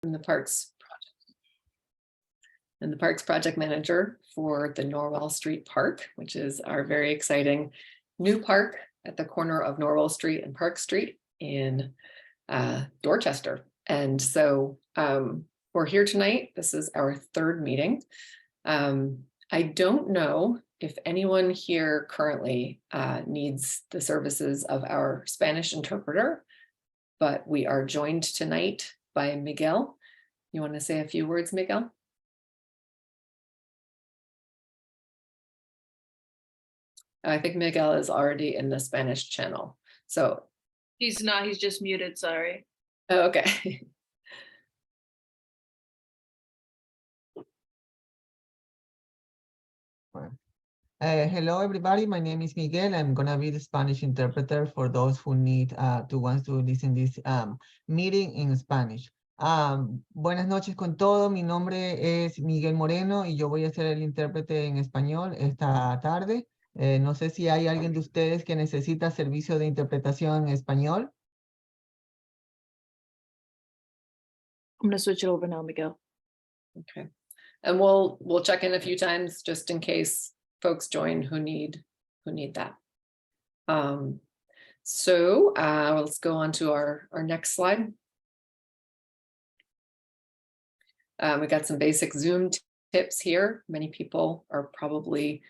I'm the Parks Project Manager for the Norwell Street Park, which is our very exciting new park at the corner of Norwell Street and Park Street in Dorchester. And so we're here tonight. This is our third meeting. I don't know if anyone here currently needs the services of our Spanish interpreter, but we are joined tonight by Miguel. You want to say a few words, Miguel? I think Miguel is already in the Spanish channel. So he's not, he's just muted, sorry. Oh, okay. Hello, everybody. My name is Miguel. I'm going to be the Spanish interpreter for those who need want to listen this meeting in Spanish. Buenas noches con todo. Mi nombre es Miguel Moreno y yo voy a ser el intérprete en español esta tarde. No sé si hay alguien de ustedes que necesita servicio de interpretación en español. I'm going to switch it over now, Miguel. Okay. And we'll check in a few times just in case folks join who need that. So let's go on to our next slide. We got some basic Zoom tips here. Many people are probably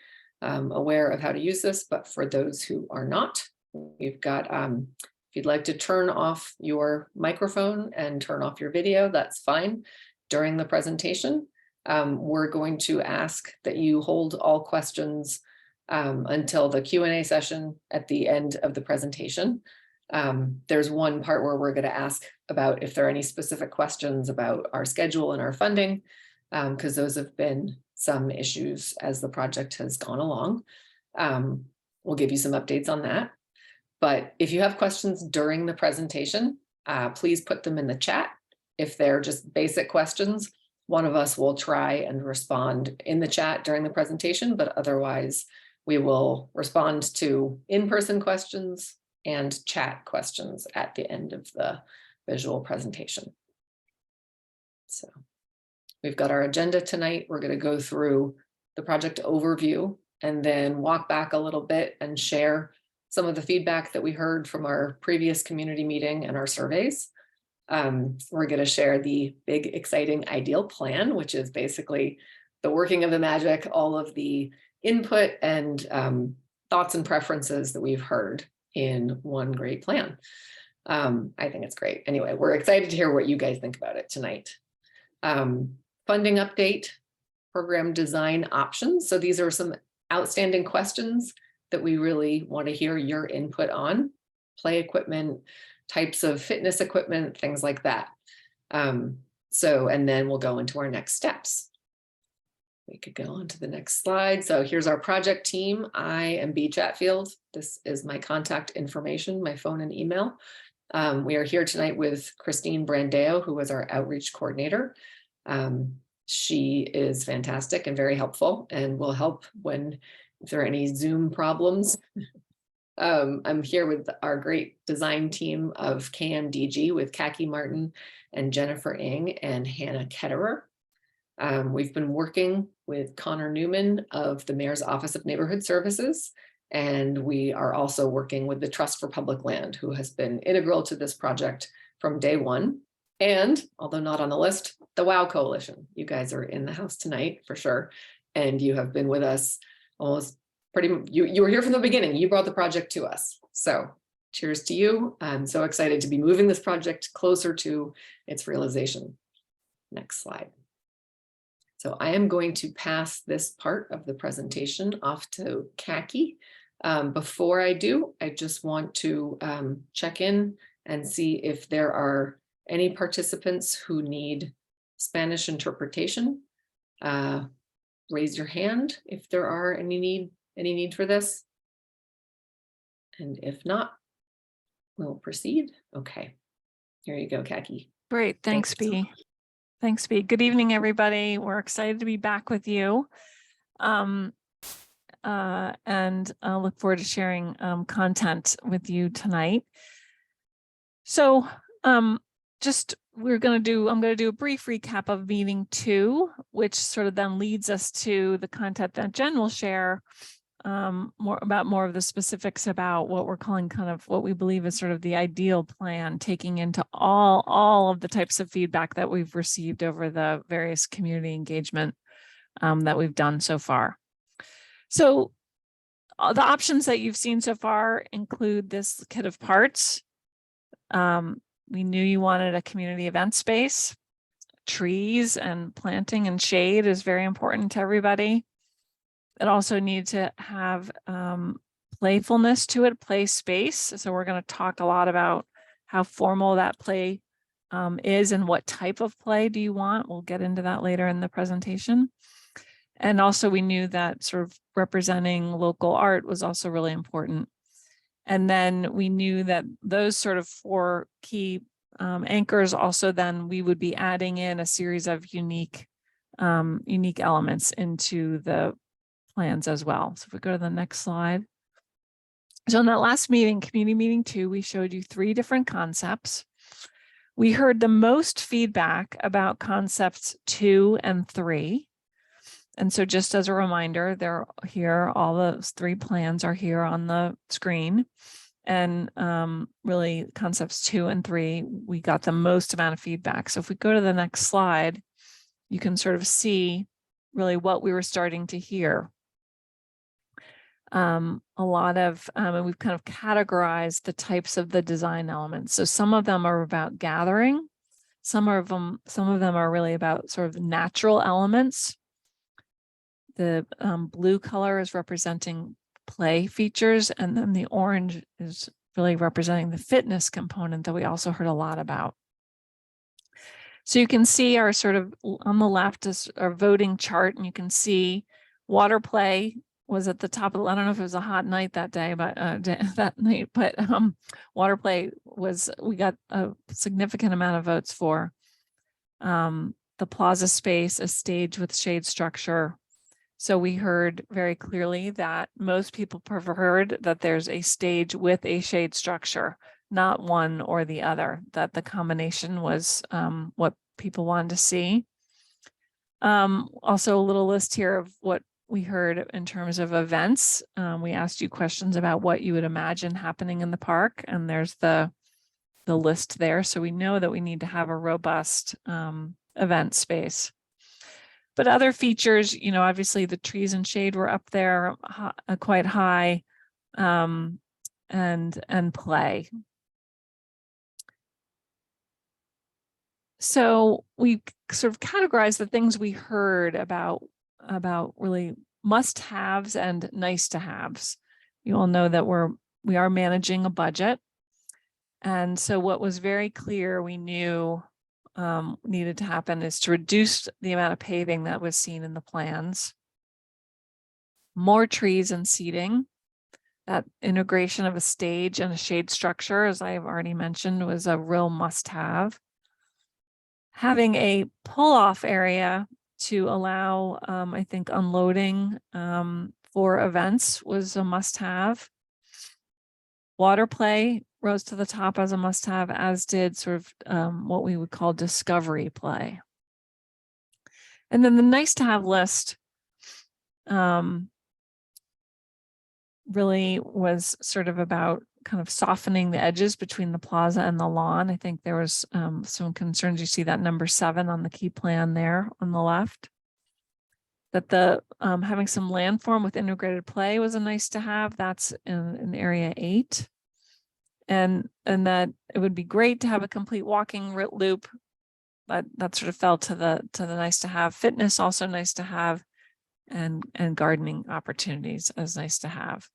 aware of how to use this, but for those who are not, we've got, if you'd like to turn off your microphone and turn off your video, that's fine. During the presentation, we're going to ask that you hold all questions until the Q&A session at the end of the presentation. There's one part where we're going to ask about if there are any specific questions about our schedule and our funding, because those have been some issues as the project has gone along. We'll give you some updates on that. But if you have questions during the presentation, please put them in the chat. If they're just basic questions, one of us will try and respond in the chat during the presentation, but otherwise we will respond to in-person questions and chat questions at the end of the visual presentation. So we've got our agenda tonight. We're going to go through the project overview and then walk back a little bit and share some of the feedback that we heard from our previous community meeting and our surveys. We're going to share the big, exciting ideal plan, which is basically the working of the magic, all of the input and thoughts and preferences that we've heard in one great plan. I think it's great. Anyway, we're excited to hear what you guys think about it tonight. Funding update, program design options. So these are some outstanding questions that we really want to hear your input on. Play equipment, types of fitness equipment, things like that. And then we'll go into our next steps. We could go on to the next slide. So here's our project team. I am B. Chatfield. This is my contact information, my phone and email. We are here tonight with Christine Brandeo, who was our outreach coordinator. She is fantastic and very helpful and will help if there are any Zoom problems. I'm here with our great design team of KMDG with Kaki Martin and Jennifer Ng and Hannah Ketterer. We've been working with Connor Newman of the Mayor's Office of Neighborhood Services, and we are also working with the Trust for Public Land, who has been integral to this project from day one. And although not on the list, the WOW Coalition. You guys are in the house tonight for sure, and you have been with us almost you were here from the beginning. You brought the project to us. So cheers to you. I'm so excited to be moving this project closer to its realization. Next slide. So I am going to pass this part of the presentation off to Kaki. Before I do, I just want to check in and see if there are any participants who need Spanish interpretation. Raise your hand if there are any need for this. And if not, we'll proceed. Okay, here you go, Kaki. Great, thanks, B. Thanks, B. Good evening, everybody. We're excited to be back with you. And I look forward to sharing content with you tonight. So just I'm going to do a brief recap of meeting 2, which sort of then leads us to the content that Jen will share more of the specifics about what we're calling kind of what we believe is sort of the ideal plan, taking into all of the types of feedback that we've received over the various community engagement that we've done so far. So the options that you've seen so far include this kit of parts. We knew you wanted a community event space. Trees and planting and shade is very important to everybody. It also needs to have playfulness to it, play space. So we're going to talk a lot about how formal that play is and what type of play do you want. We'll get into that later in the presentation. And also we knew that sort of representing local art was also really important. And then we knew that those sort of 4 key anchors also then we would be adding in a series of unique elements into the plans as well. So if we go to the next slide. So in that last meeting, community meeting 2, we showed you 3 different concepts. We heard the most feedback about concepts 2 and 3. And so just as a reminder, they're here, all those 3 plans are here on the screen. And really concepts 2 and 3, we got the most amount of feedback. So if we go to the next slide, you can sort of see really what we were starting to hear. A lot of, and we've kind of categorized the types of the design elements. So some of them are about gathering. Some of them are really about sort of natural elements. The blue color is representing play features, and then the orange is really representing the fitness component that we also heard a lot about. So you can see our sort of on the left is our voting chart, and you can see water play was at the top of the, I don't know if it was a hot night that day, but water play was, we got a significant amount of votes for. The plaza space, a stage with shade structure. So we heard very clearly that most people preferred that there's a stage with a shade structure, not one or the other, that the combination was what people wanted to see. Also a little list here of what we heard in terms of events. We asked you questions about what you would imagine happening in the park, and there's the list there. So we know that we need to have a robust event space. But other features, you know, obviously the trees and shade were up there quite high, and play. So we sort of categorized the things we heard about really must-haves and nice-to-haves. You all know that we are managing a budget. And so what was very clear we knew needed to happen is to reduce the amount of paving that was seen in the plans. More trees and seating. That integration of a stage and a shade structure, as I've already mentioned, was a real must-have. Having a pull-off area to allow, I think, unloading for events was a must-have. Water play rose to the top as a must-have, as did sort of what we would call discovery play. And then the nice-to-have list really was sort of about kind of softening the edges between the plaza and the lawn. I think there was some concerns. You see that number 7 on the key plan there on the left. That the having some landform with integrated play was a nice to have. That's in area 8. And that it would be great to have a complete walking loop, but that sort of fell to the nice to have. Fitness also nice to have, and gardening opportunities as nice to have.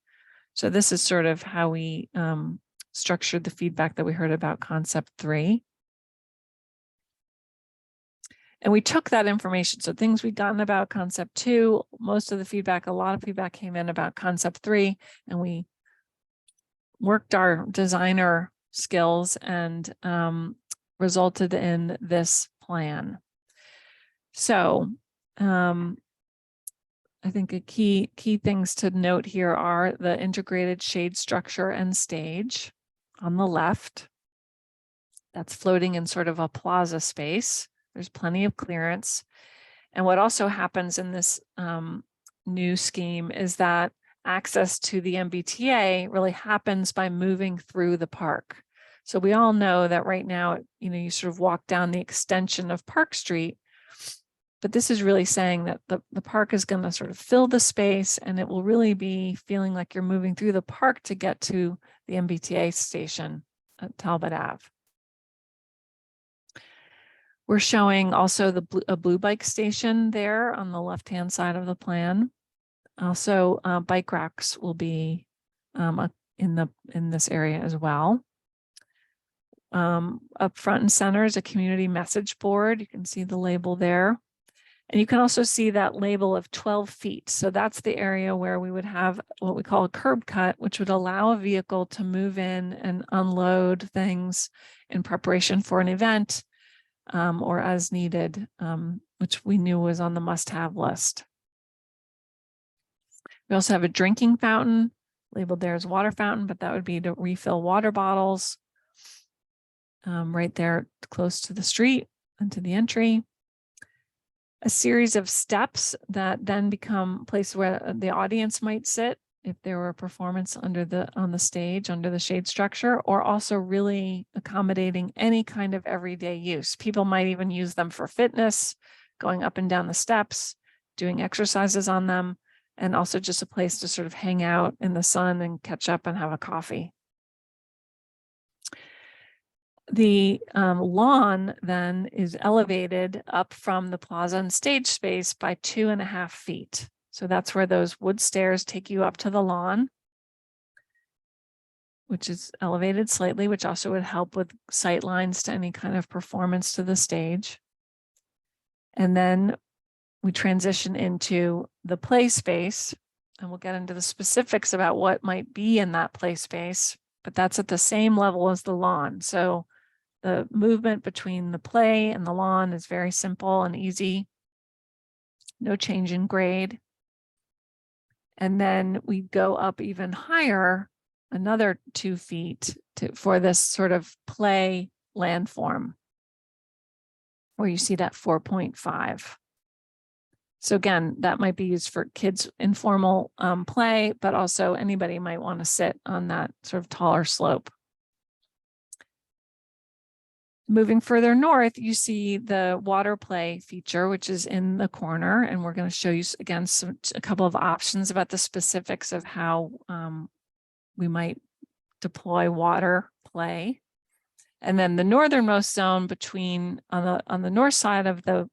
So this is sort of how we structured the feedback that we heard about concept 3. And we took that information. So things we'd gotten about concept 2, most of the feedback, a lot of feedback came in about concept 3, and we worked our designer skills and resulted in this plan. So I think a key things to note here are the integrated shade structure and stage on the left. That's floating in sort of a plaza space. There's plenty of clearance. And what also happens in this new scheme is that access to the MBTA really happens by moving through the park. So we all know that right now, you sort of walk down the extension of Park Street, but this is really saying that the park is going to sort of fill the space, and it will really be feeling like you're moving through the park to get to the MBTA station at Talbot Ave. We're showing also a blue bike station there on the left-hand side of the plan. Also, bike racks will be in this area as well. Up front and center is a community message board. You can see the label there. And you can also see that label of 12 feet. So that's the area where we would have what we call a curb cut, which would allow a vehicle to move in and unload things in preparation for an event or as needed, which we knew was on the must-have list. We also have a drinking fountain labeled there as water fountain, but that would be to refill water bottles right there close to the street and to the entry. A series of steps that then become places where the audience might sit if there were a performance on the stage, under the shade structure, or also really accommodating any kind of everyday use. People might even use them for fitness, going up and down the steps, doing exercises on them, and also just a place to sort of hang out in the sun and catch up and have a coffee. The lawn then is elevated up from the plaza and stage space by 2.5 feet. So that's where those wood stairs take you up to the lawn, which is elevated slightly, which also would help with sight lines to any kind of performance to the stage. And then we transition into the play space, and we'll get into the specifics about what might be in that play space, but that's at the same level as the lawn. So the movement between the play and the lawn is very simple and easy. No change in grade. And then we go up even higher, another 2 feet for this sort of play landform, where you see that 4.5. So again, that might be used for kids' informal play, but also anybody might want to sit on that sort of taller slope. Moving further north, you see the water play feature, which is in the corner. And we're going to show you again a couple of options about the specifics of how we might deploy water play. And then the northernmost zone between on the north side of the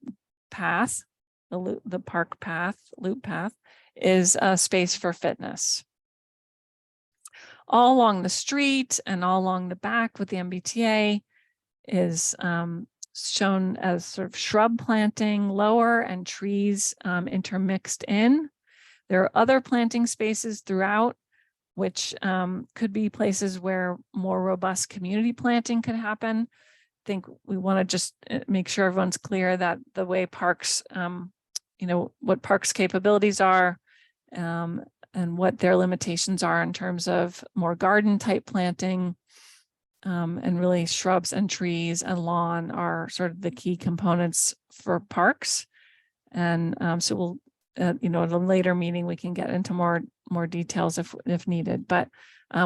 path, the park path, loop path, is a space for fitness. All along the street and all along the back with the MBTA is shown as sort of shrub planting lower and trees intermixed in. There are other planting spaces throughout, which could be places where more robust community planting could happen. I think we want to just make sure everyone's clear that the way parks, what parks' capabilities are and what their limitations are in terms of more garden type planting. And really shrubs and trees and lawn are sort of the key components for parks. And so we'll, at a later meeting, we can get into more details if needed. But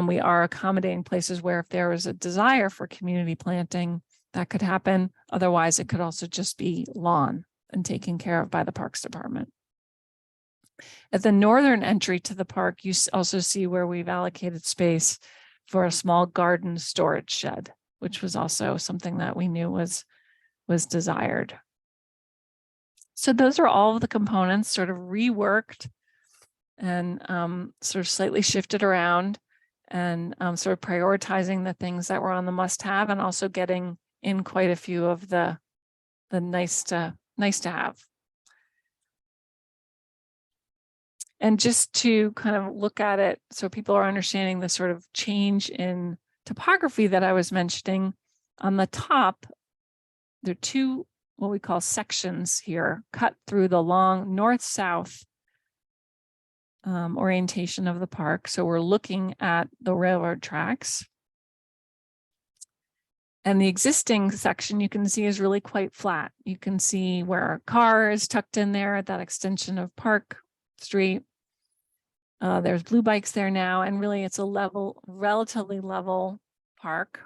we are accommodating places where if there is a desire for community planting, that could happen. Otherwise, it could also just be lawn and taken care of by the Parks Department. At the northern entry to the park, you also see where we've allocated space for a small garden storage shed, which was also something that we knew was desired. So those are all of the components sort of reworked and sort of slightly shifted around and sort of prioritizing the things that were on the must-have and also getting in quite a few of the nice to have. And just to kind of look at it so people are understanding the sort of change in topography that I was mentioning, on the top, there are two what we call sections here cut through the long north-south orientation of the park. So we're looking at the railroad tracks. And the existing section you can see is really quite flat. You can see where a car is tucked in there at that extension of Park Street. There's blue bikes there now, and really it's a level, relatively level park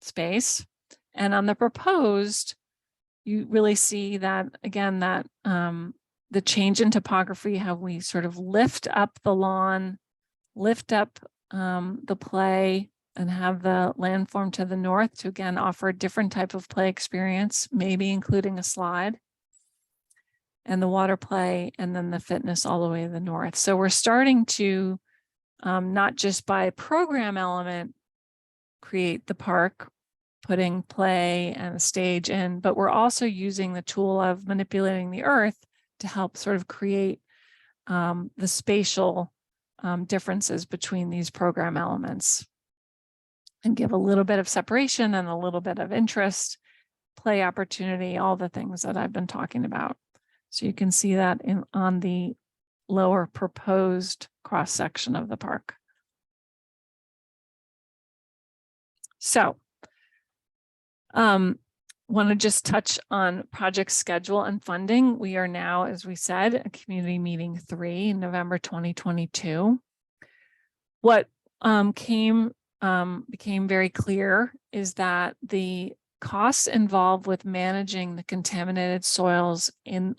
space. And on the proposed, you really see that, again, that the change in topography, how we sort of lift up the lawn, lift up the play, and have the landform to the north to, again, offer a different type of play experience, maybe including a slide, and the water play, and then the fitness all the way to the north. So we're starting to, not just by program element, create the park, putting play and a stage in, but we're also using the tool of manipulating the earth to help sort of create the spatial differences between these program elements and give a little bit of separation and a little bit of interest, play opportunity, all the things that I've been talking about. So you can see that on the lower proposed cross section of the park. So want to just touch on project schedule and funding. We are now, as we said, a community meeting 3 in November 2022. What became very clear is that the costs involved with managing the contaminated soils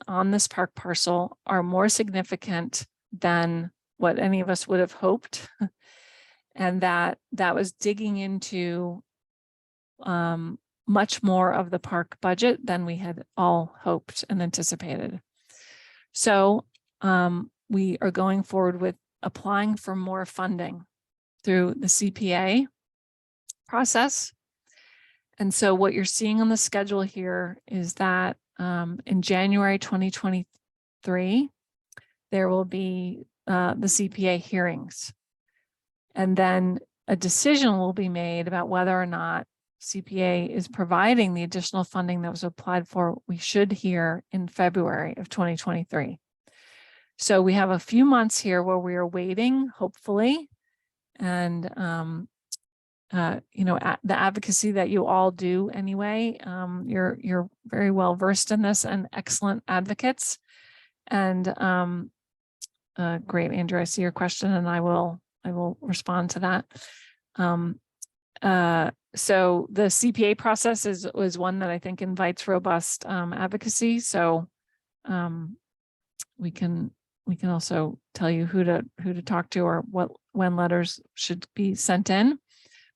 on this park parcel are more significant than what any of us would have hoped. And that was digging into much more of the park budget than we had all hoped and anticipated. So we are going forward with applying for more funding through the CPA process. And so what you're seeing on the schedule here is that in January 2023, there will be the CPA hearings. And then a decision will be made about whether or not CPA is providing the additional funding that was applied for. We should hear in February of 2023. So we have a few months here where we are waiting, hopefully, and you know, the advocacy that you all do anyway. You're very well versed in this and excellent advocates. And great, Andrew, I see your question, and I will respond to that. So the CPA process was one that I think invites robust advocacy. So we can also tell you who to talk to or when letters should be sent in.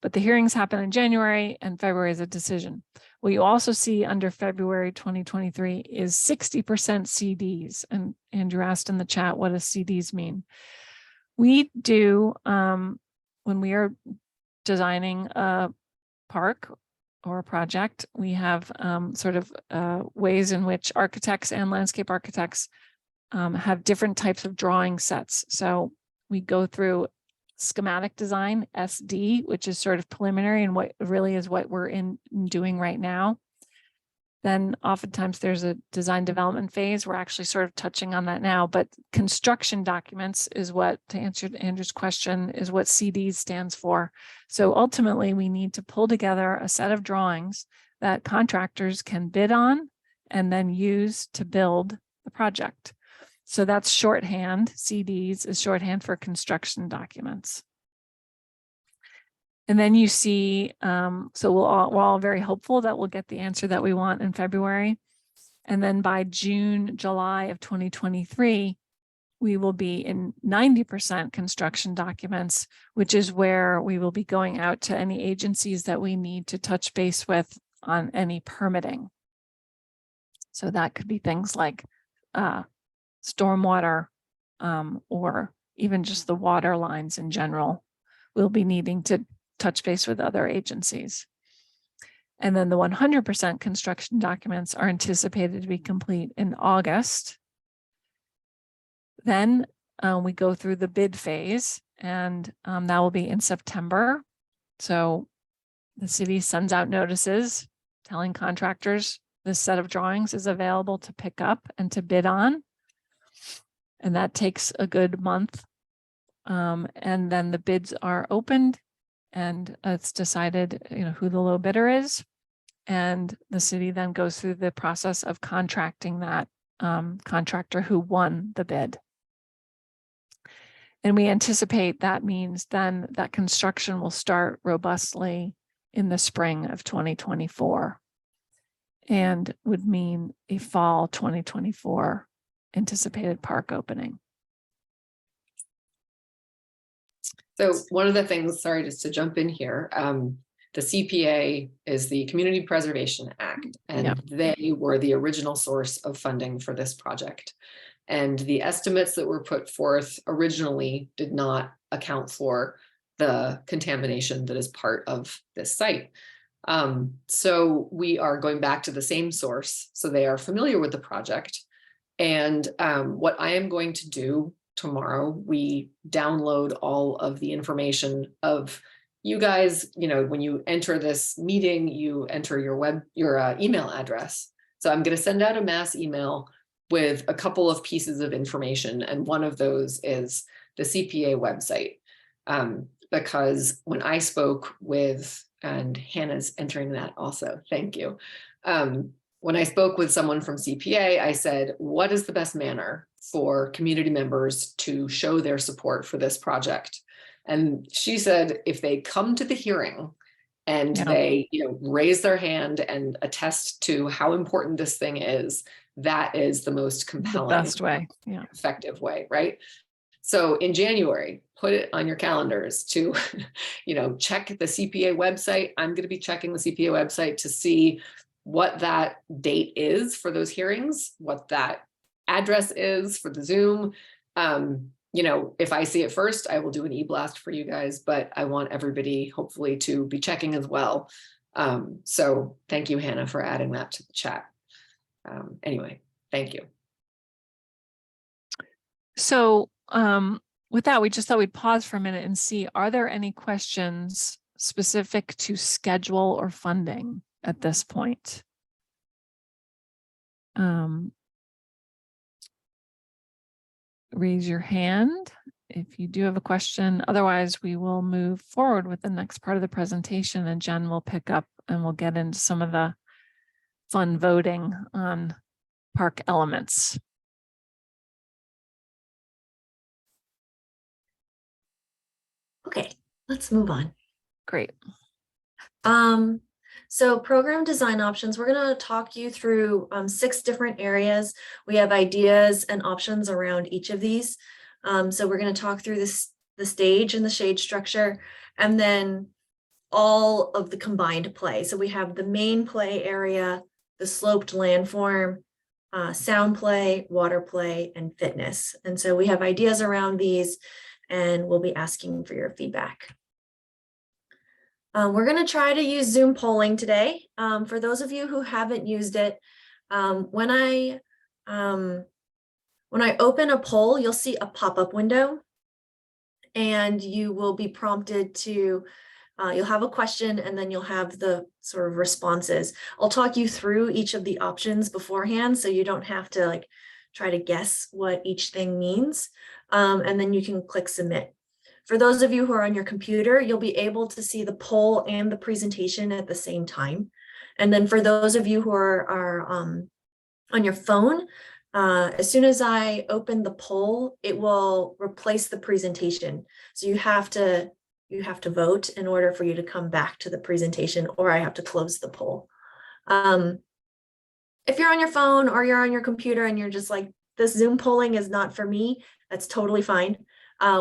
But the hearings happen in January, and February is a decision. What you also see under February 2023 is 60% CDs. And Andrew asked in the chat, what does CDs mean? We do, when we are designing a park or a project, we have sort of ways in which architects and landscape architects have different types of drawing sets. So we go through schematic design, SD, which is sort of preliminary and what really is what we're doing right now. Then oftentimes there's a design development phase. We're actually sort of touching on that now, but construction documents is what, to answer Andrew's question, is what CDs stands for. So ultimately we need to pull together a set of drawings that contractors can bid on and then use to build the project. So that's shorthand. CDs is shorthand for construction documents. And then you see, so we're all very hopeful that we'll get the answer that we want in February. And then by June, July of 2023, we will be in 90% construction documents, which is where we will be going out to any agencies that we need to touch base with on any permitting. So that could be things like stormwater or even just the water lines in general. We'll be needing to touch base with other agencies. And then the 100% construction documents are anticipated to be complete in August. Then we go through the bid phase, and that will be in September. So the city sends out notices telling contractors this set of drawings is available to pick up and to bid on. And that takes a good month. And then the bids are opened, and it's decided, you know, who the low bidder is. And the city then goes through the process of contracting that contractor who won the bid. And we anticipate that means then that construction will start robustly in the spring of 2024 and would mean a fall 2024 anticipated park opening. So one of the things, sorry, just to jump in here, the CPA is the Community Preservation Act, and Yep. they were the original source of funding for this project. And the estimates that were put forth originally did not account for the contamination that is part of this site. So we are going back to the same source, so they are familiar with the project. And what I am going to do tomorrow, we download all of the information of you guys. You know, when you enter this meeting, you enter your email address. So I'm going to send out a mass email with a couple of pieces of information, and one of those is the CPA website. Because when I spoke with, and Hannah's entering that also, thank you. When I spoke with someone from CPA, I said, what is the best manner for community members to show their support for this project? And she said, if they come to the hearing and they, raise their hand and attest to how important this thing is, that is the most compelling, the best way, effective way, right? So in January, put it on your calendars to, check the CPA website. I'm going to be checking the CPA website to see what that date is for those hearings, what that address is for the Zoom. If I see it first, I will do an e-blast for you guys, but I want everybody hopefully to be checking as well. So thank you, Hannah, for adding that to the chat. Anyway, thank you. So with that, we just thought we'd pause for a minute and see, are there any questions specific to schedule or funding at this point? Raise your hand if you do have a question. Otherwise, we will move forward with the next part of the presentation, and Jen will pick up and we'll get into some of the fun voting on park elements. Okay, let's move on. Great. So program design options, we're going to talk you through 6 different areas. We have ideas and options around each of these. So we're going to talk through the stage and the shade structure, and then all of the combined play. So we have the main play area, the sloped landform, sound play, water play, and fitness. And so we have ideas around these, and we'll be asking for your feedback. We're going to try to use Zoom polling today. For those of you who haven't used it, when I open a poll, you'll see a pop-up window, and you will be prompted to, you'll have a question, and then you'll have the sort of responses. I'll talk you through each of the options beforehand, so you don't have to try to guess what each thing means, and then you can click submit. For those of you who are on your computer, you'll be able to see the poll and the presentation at the same time. And then for those of you who are on your phone, as soon as I open the poll, it will replace the presentation. So you have to vote in order for you to come back to the presentation, or I have to close the poll. If you're on your phone or you're on your computer and you're just like, this Zoom polling is not for me, that's totally fine.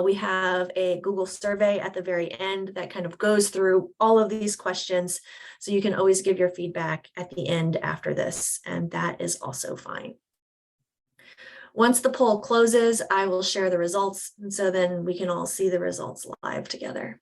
We have a Google survey at the very end that kind of goes through all of these questions. So you can always give your feedback at the end after this, and that is also fine. Once the poll closes, I will share the results, and so then we can all see the results live together.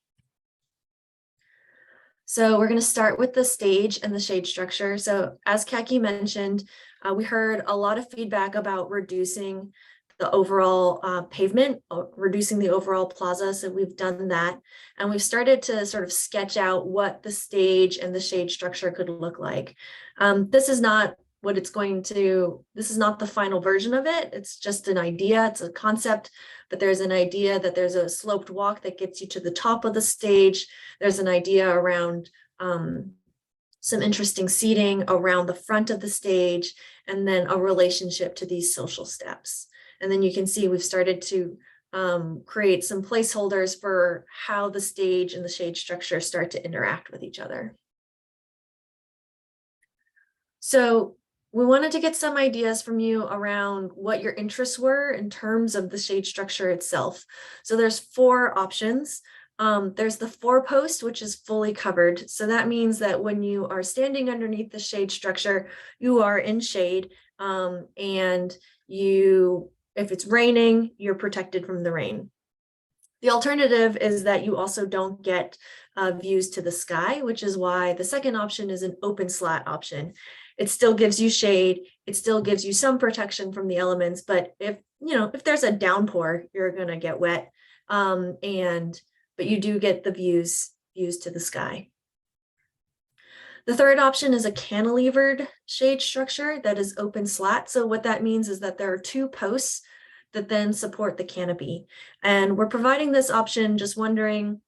So we're going to start with the stage and the shade structure. So as Kaki mentioned, we heard a lot of feedback about reducing the overall pavement, reducing the overall plaza. So we've done that. And we've started to sort of sketch out what the stage and the shade structure could look like. This is not what it's going to, this is not the final version of it. It's just an idea, it's a concept, but there's an idea that there's a sloped walk that gets you to the top of the stage. There's an idea around some interesting seating around the front of the stage, and then a relationship to these social steps. And then you can see we've started to create some placeholders for how the stage and the shade structure start to interact with each other. So we wanted to get some ideas from you around what your interests were in terms of the shade structure itself. So there's 4 options. There's the 4-post, which is fully covered. So that means that when you are standing underneath the shade structure, you are in shade, and if it's raining, you're protected from the rain. The alternative is that you also don't get views to the sky, which is why the second option is an open slat option. It still gives you shade. It still gives you some protection from the elements, but if there's a downpour, you're gonna get wet. But you do get the views to the sky. The third option is a cantilevered shade structure that is open slat. So what that means is that there are 2 posts that then support the canopy. And we're providing this option, just wondering,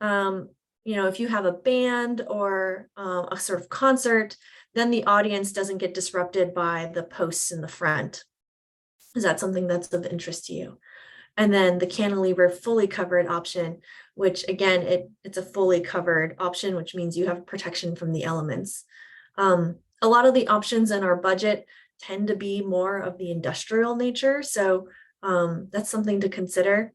if you have a band or a sort of concert, then the audience doesn't get disrupted by the posts in the front. Is that something that's of interest to you? And then the cantilever fully covered option, which again, it's a fully covered option, which means you have protection from the elements. A lot of the options in our budget tend to be more of the industrial nature. So that's something to consider.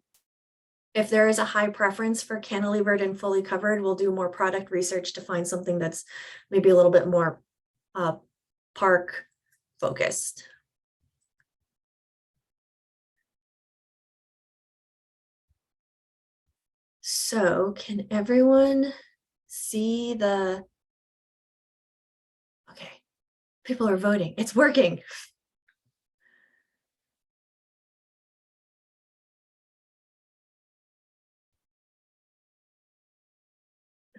If there is a high preference for cantilevered and fully covered, we'll do more product research to find something that's maybe a little bit more park focused. So can everyone see the, okay, people are voting, it's working.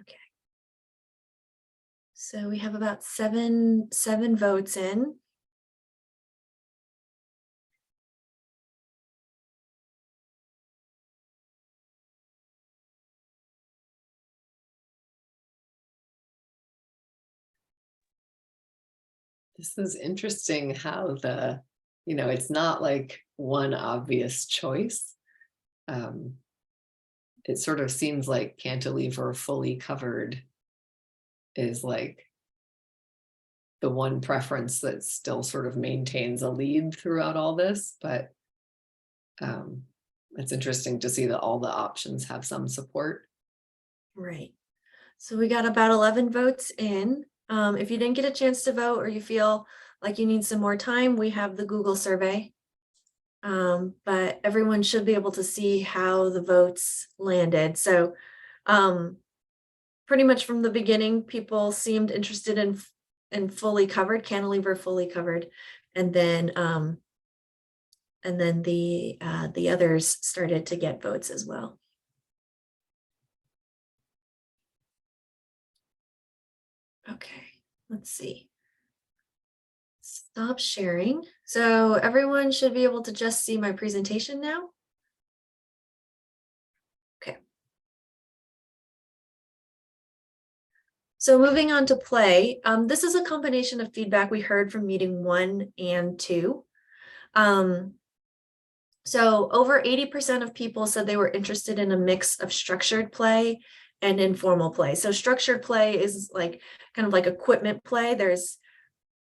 Okay. So we have about seven votes in. This is interesting how it's not like one obvious choice. It sort of seems like cantilever fully covered is like the one preference that still sort of maintains a lead throughout all this, but it's interesting to see that all the options have some support. Right. So we got about 11 votes in. If you didn't get a chance to vote or you feel like you need some more time, we have the Google survey. But everyone should be able to see how the votes landed. So pretty much from the beginning, people seemed interested in fully covered, cantilever fully covered, and then the others started to get votes as well. Okay, let's see. Stop sharing. So everyone should be able to just see my presentation now. Okay. So moving on to play, this is a combination of feedback we heard from meeting 1 and 2. So over 80% of people said they were interested in a mix of structured play and informal play. So structured play is like kind of like equipment play. There's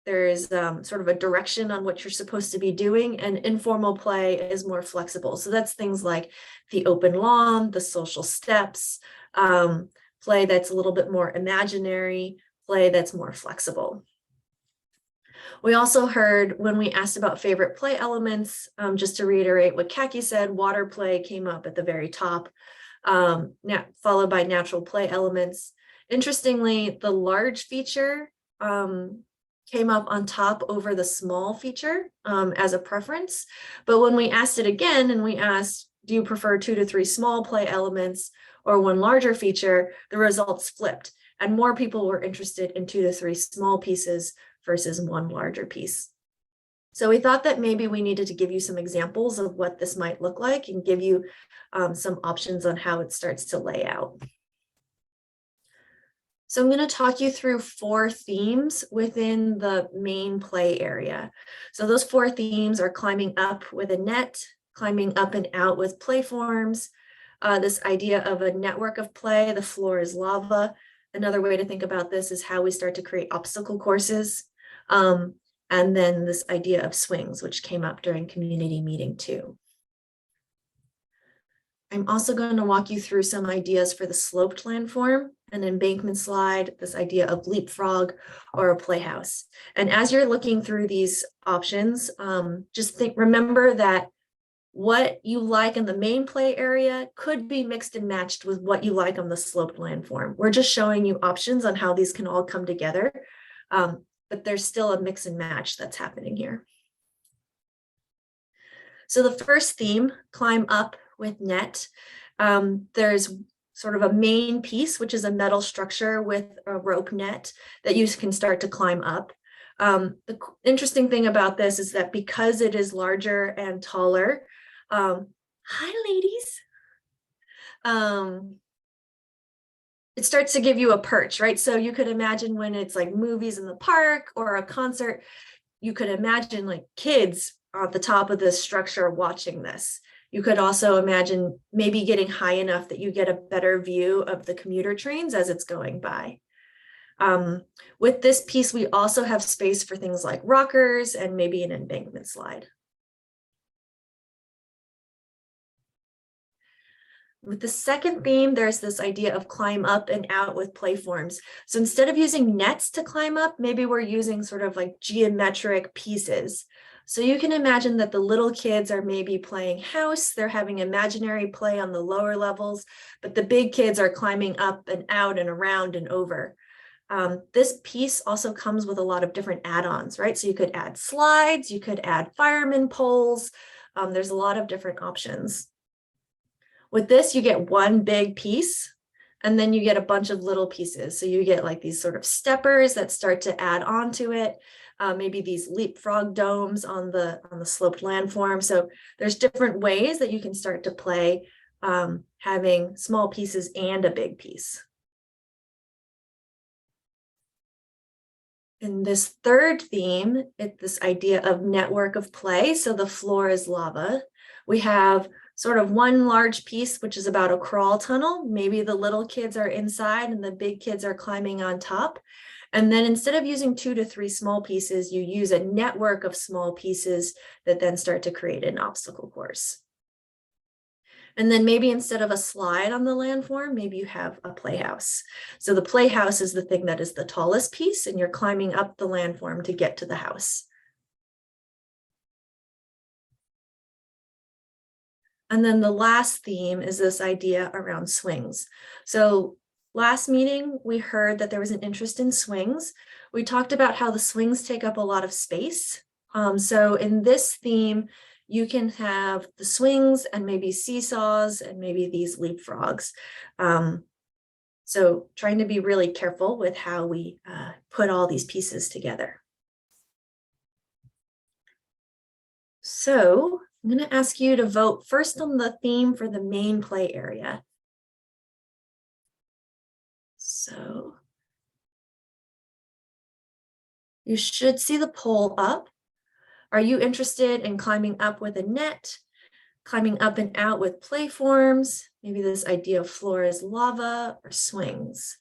sort of a direction on what you're supposed to be doing, and informal play is more flexible. So that's things like the open lawn, the social steps, play that's a little bit more imaginary, play that's more flexible. We also heard when we asked about favorite play elements, just to reiterate what Kaki said, water play came up at the very top, followed by natural play elements. Interestingly, the large feature came up on top over the small feature as a preference. But when we asked it again and we asked, do you prefer 2 to 3 small play elements or 1 larger feature, the results flipped and more people were interested in 2 to 3 small pieces versus 1 larger piece. So we thought that maybe we needed to give you some examples of what this might look like and give you some options on how it starts to lay out. So I'm going to talk you through 4 themes within the main play area. So those 4 themes are climbing up with a net, climbing up and out with play forms, this idea of a network of play, the floor is lava. Another way to think about this is how we start to create obstacle courses. And then this idea of swings, which came up during community meeting too. I'm also going to walk you through some ideas for the sloped landform, an embankment slide, this idea of leapfrog, or a playhouse. And as you're looking through these options, just remember that what you like in the main play area could be mixed and matched with what you like on the sloped landform. We're just showing you options on how these can all come together, but there's still a mix and match that's happening here. So the first theme, climb up with net. There's sort of a main piece, which is a metal structure with a rope net that you can start to climb up. The interesting thing about this is that because it is larger and taller, hi ladies, it starts to give you a perch, right? So you could imagine when it's like movies in the park or a concert, you could imagine like kids at the top of this structure watching this. You could also imagine maybe getting high enough that you get a better view of the commuter trains as it's going by. With this piece, we also have space for things like rockers and maybe an embankment slide. With the second theme, there's this idea of climb up and out with play forms. So instead of using nets to climb up, maybe we're using sort of like geometric pieces. So you can imagine that the little kids are maybe playing house, they're having imaginary play on the lower levels, but the big kids are climbing up and out and around and over. This piece also comes with a lot of different add-ons, right? So you could add slides, you could add fireman poles. There's a lot of different options. With this, you get one big piece, and then you get a bunch of little pieces. So you get like these sort of steppers that start to add on to it. Maybe these leapfrog domes on the sloped landform. So there's different ways that you can start to play, having small pieces and a big piece. In this third theme, it's this idea of network of play. So the floor is lava. We have sort of one large piece, which is about a crawl tunnel. Maybe the little kids are inside and the big kids are climbing on top. And then instead of using 2 to 3 small pieces, you use a network of small pieces that then start to create an obstacle course. And then maybe instead of a slide on the landform, maybe you have a playhouse. So the playhouse is the thing that is the tallest piece, and you're climbing up the landform to get to the house. And then the last theme is this idea around swings. So last meeting, we heard that there was an interest in swings. We talked about how the swings take up a lot of space. So in this theme, you can have the swings and maybe seesaws and maybe these leapfrogs. So trying to be really careful with how we put all these pieces together. So I'm going to ask you to vote first on the theme for the main play area. So you should see the poll up. Are you interested in climbing up with a net, climbing up and out with play forms, maybe this idea of floor is lava, or swings?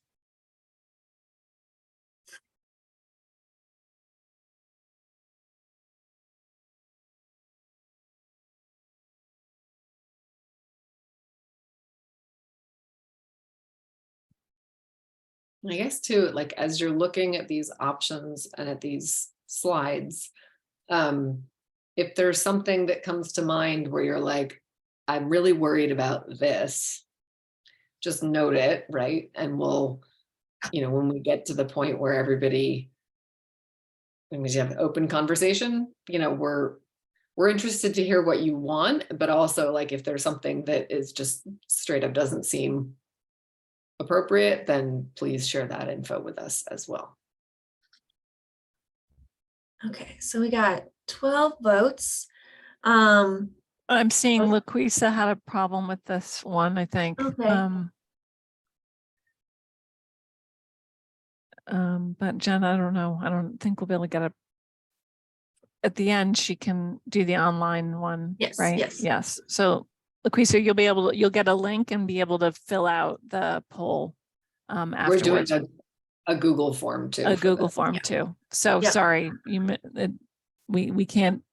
I guess too, like as you're looking at these options and at these slides, if there's something that comes to mind where you're like, I'm really worried about this, just note it, right? And we'll, when we get to the point where everybody, when we have an open conversation, we're interested to hear what you want, but also like if there's something that is just straight up doesn't seem appropriate, then please share that info with us as well. Okay, so we got 12 votes. I'm seeing LaQuisa had a problem with this one, I think. Okay. But Jen, I don't know. I don't think we'll be able to get at the end, she can do the online one, Yes, right? yes. Yes. So Lucretia, you'll get a link and be able to fill out the poll We're doing afterwards. a Google form too. A for Google this. form Yeah. too. So Yep. sorry, we can't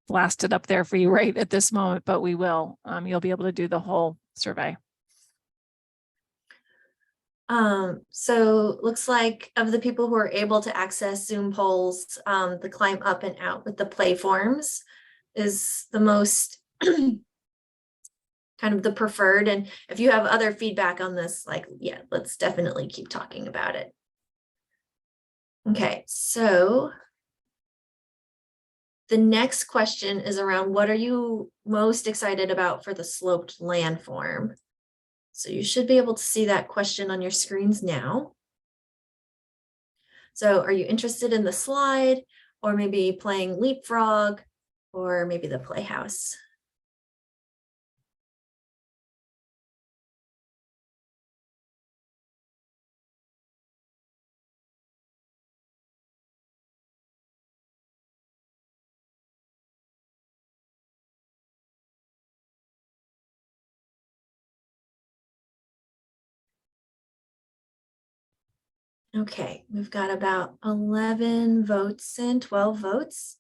blast it up there for you right at this moment, but we will. You'll be able to do the whole survey. So looks like of the people who are able to access Zoom polls, the climb up and out with the play forms is the most kind of the preferred. And if you have other feedback on this, like, yeah, let's definitely keep talking about it. Okay, so the next question is around what are you most excited about for the sloped landform? So you should be able to see that question on your screens now. So are you interested in the slide or maybe playing leapfrog or maybe the playhouse? Okay, we've got about 11 votes in, 12 votes.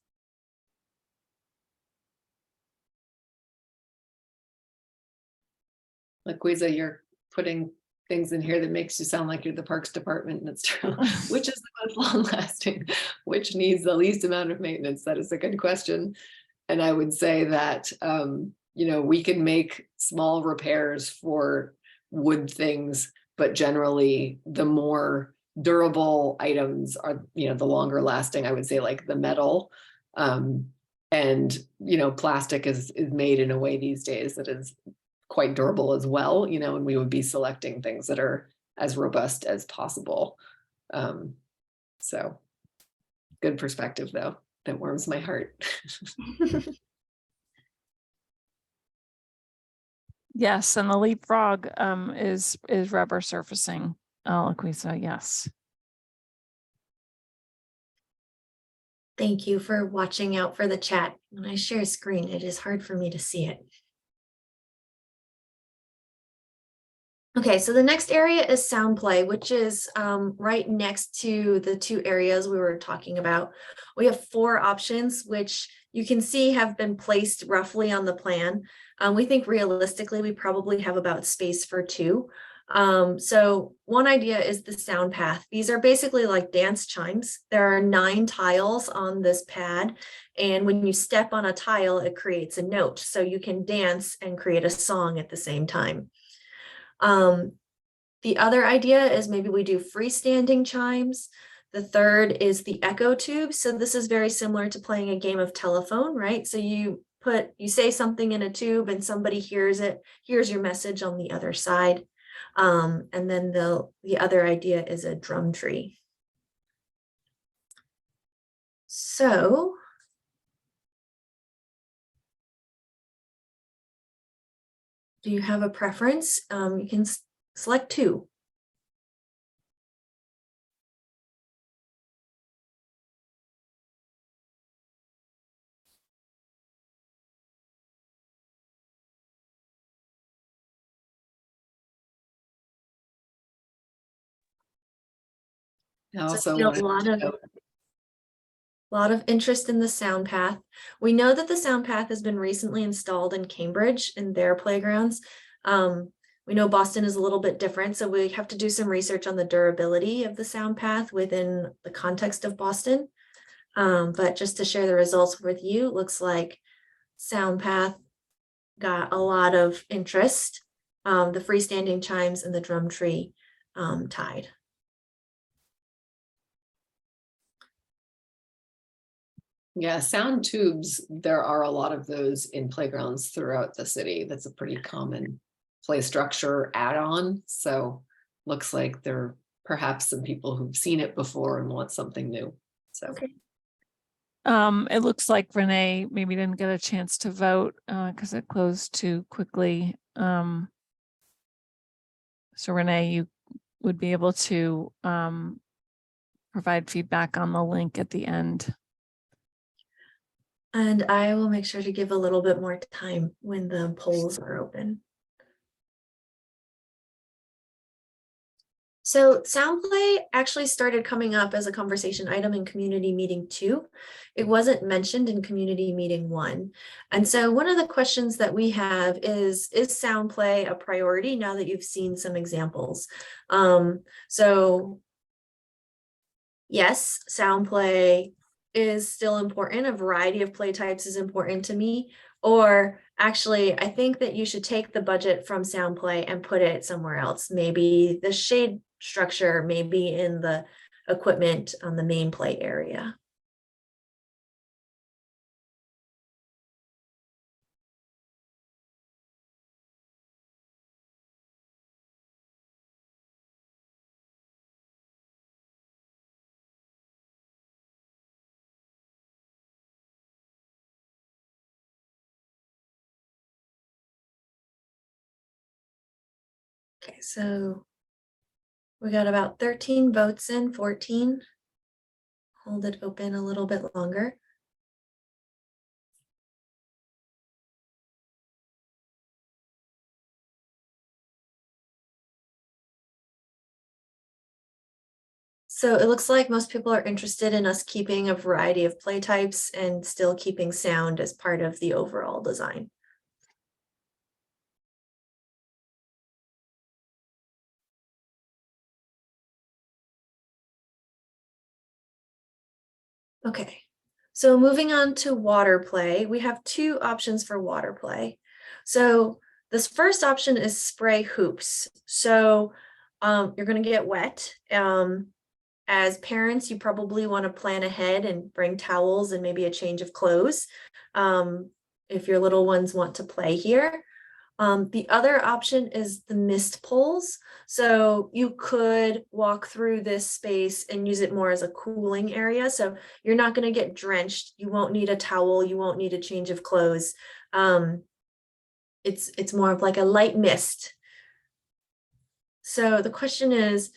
Laquiza, you're putting things in here that makes you sound like you're the Parks Department, and it's true. Which is the most long lasting? Which needs the least amount of maintenance? That is a good question. And I would say that, you know, we can make small repairs for wood things, but generally the more durable items are, you know, the longer lasting. I would say like the metal. And, you know, plastic is made in a way these days that is quite durable as well, you know, and we would be selecting things that are as robust as possible. So good perspective though, that warms my heart. Yes, and the leapfrog is rubber surfacing, Laquisa, yes. Thank you for watching out for the chat. When I share a screen, it is hard for me to see it. Okay, so the next area is sound play, which is right next to the two areas we were talking about. We have 4 options, which you can see have been placed roughly on the plan. We think realistically, we probably have about space for 2. So one idea is the sound path. These are basically like dance chimes. There are 9 tiles on this pad, and when you step on a tile, it creates a note. So you can dance and create a song at the same time. The other idea is maybe we do freestanding chimes. The third is the echo tube. So this is very similar to playing a game of telephone, right? So you say something in a tube and somebody hears it, hears your message on the other side. And then the other idea is a drum tree. So do you have a preference? You can select 2. I So also I feel wanted to a lot of interest in the sound path. We know that the sound path has been recently installed in Cambridge in their playgrounds. We know Boston is a little bit different, so we have to do some research on the durability of the sound path within the context of Boston. But just to share the results with you, it looks like sound path got a lot of interest. The freestanding chimes and the drum tree tied. Yeah, sound tubes, there are a lot of those in playgrounds throughout the city. That's a pretty common play structure add-on. So looks like there are perhaps some people who've seen it before and want something new. So Okay. It looks like Renee maybe didn't get a chance to vote because it closed too quickly. So Renee, you would be able to provide feedback on the link at the end. And I will make sure to give a little bit more time when the polls are open. So sound play actually started coming up as a conversation item in community meeting 2. It wasn't mentioned in community meeting 1. And so one of the questions that we have is sound play a priority now that you've seen some examples? So yes, sound play is still important. A variety of play types is important to me. Or actually, I think that you should take the budget from sound play and put it somewhere else. Maybe the shade structure, maybe in the equipment on the main play area. Okay, so we got about 13 votes in, 14. Hold it open a little bit longer. So it looks like most people are interested in us keeping a variety of play types and still keeping sound as part of the overall design. Okay, so moving on to water play, we have 2 options for water play. So this first option is spray hoops. So you're going to get wet. As parents, you probably want to plan ahead and bring towels and maybe a change of clothes if your little ones want to play here. The other option is the mist poles. So you could walk through this space and use it more as a cooling area. So you're not going to get drenched. You won't need a towel. You won't need a change of clothes. It's more of like a light mist. So the question is,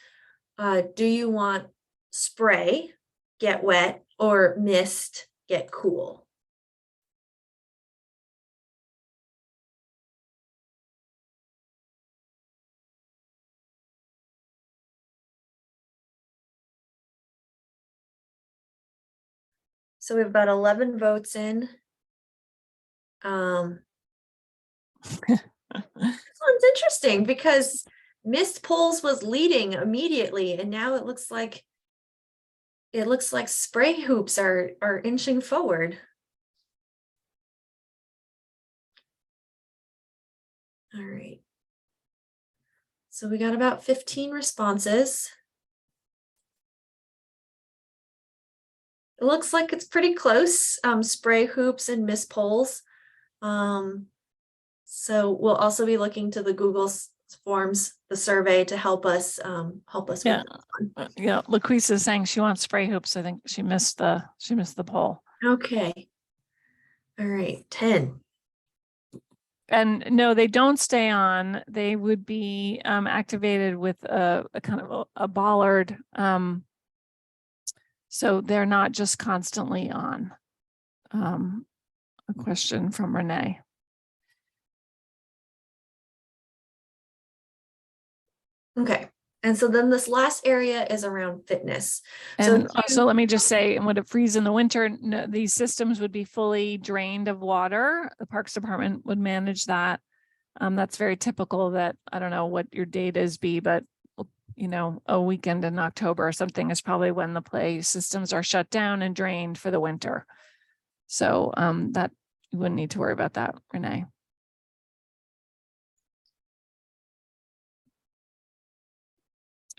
do you want spray, get wet, or mist, get cool? So we've got 11 votes in. This one's interesting because mist polls was leading immediately, and now it looks like spray hoops are inching forward. All right. So we got about 15 responses. It looks like it's pretty close, spray hoops and mist polls. So we'll also be looking to the Google Forms, the survey, to help us Yeah. with this one. Yeah, LaQuisa is saying she wants spray hoops. I think she missed the poll. Okay. All right, 10. And no, they don't stay on. They would be activated with a kind of a bollard. So they're not just constantly on. A question from Renee. Okay. And so then this last area is around fitness. And also, let me just say, and would it freeze in the winter? No, these systems would be fully drained of water. The Parks Department would manage that. That's very typical. That I don't know what your date is, but you know, a weekend in October or something is probably when the play systems are shut down and drained for the winter. So that you wouldn't need to worry about that, Renee.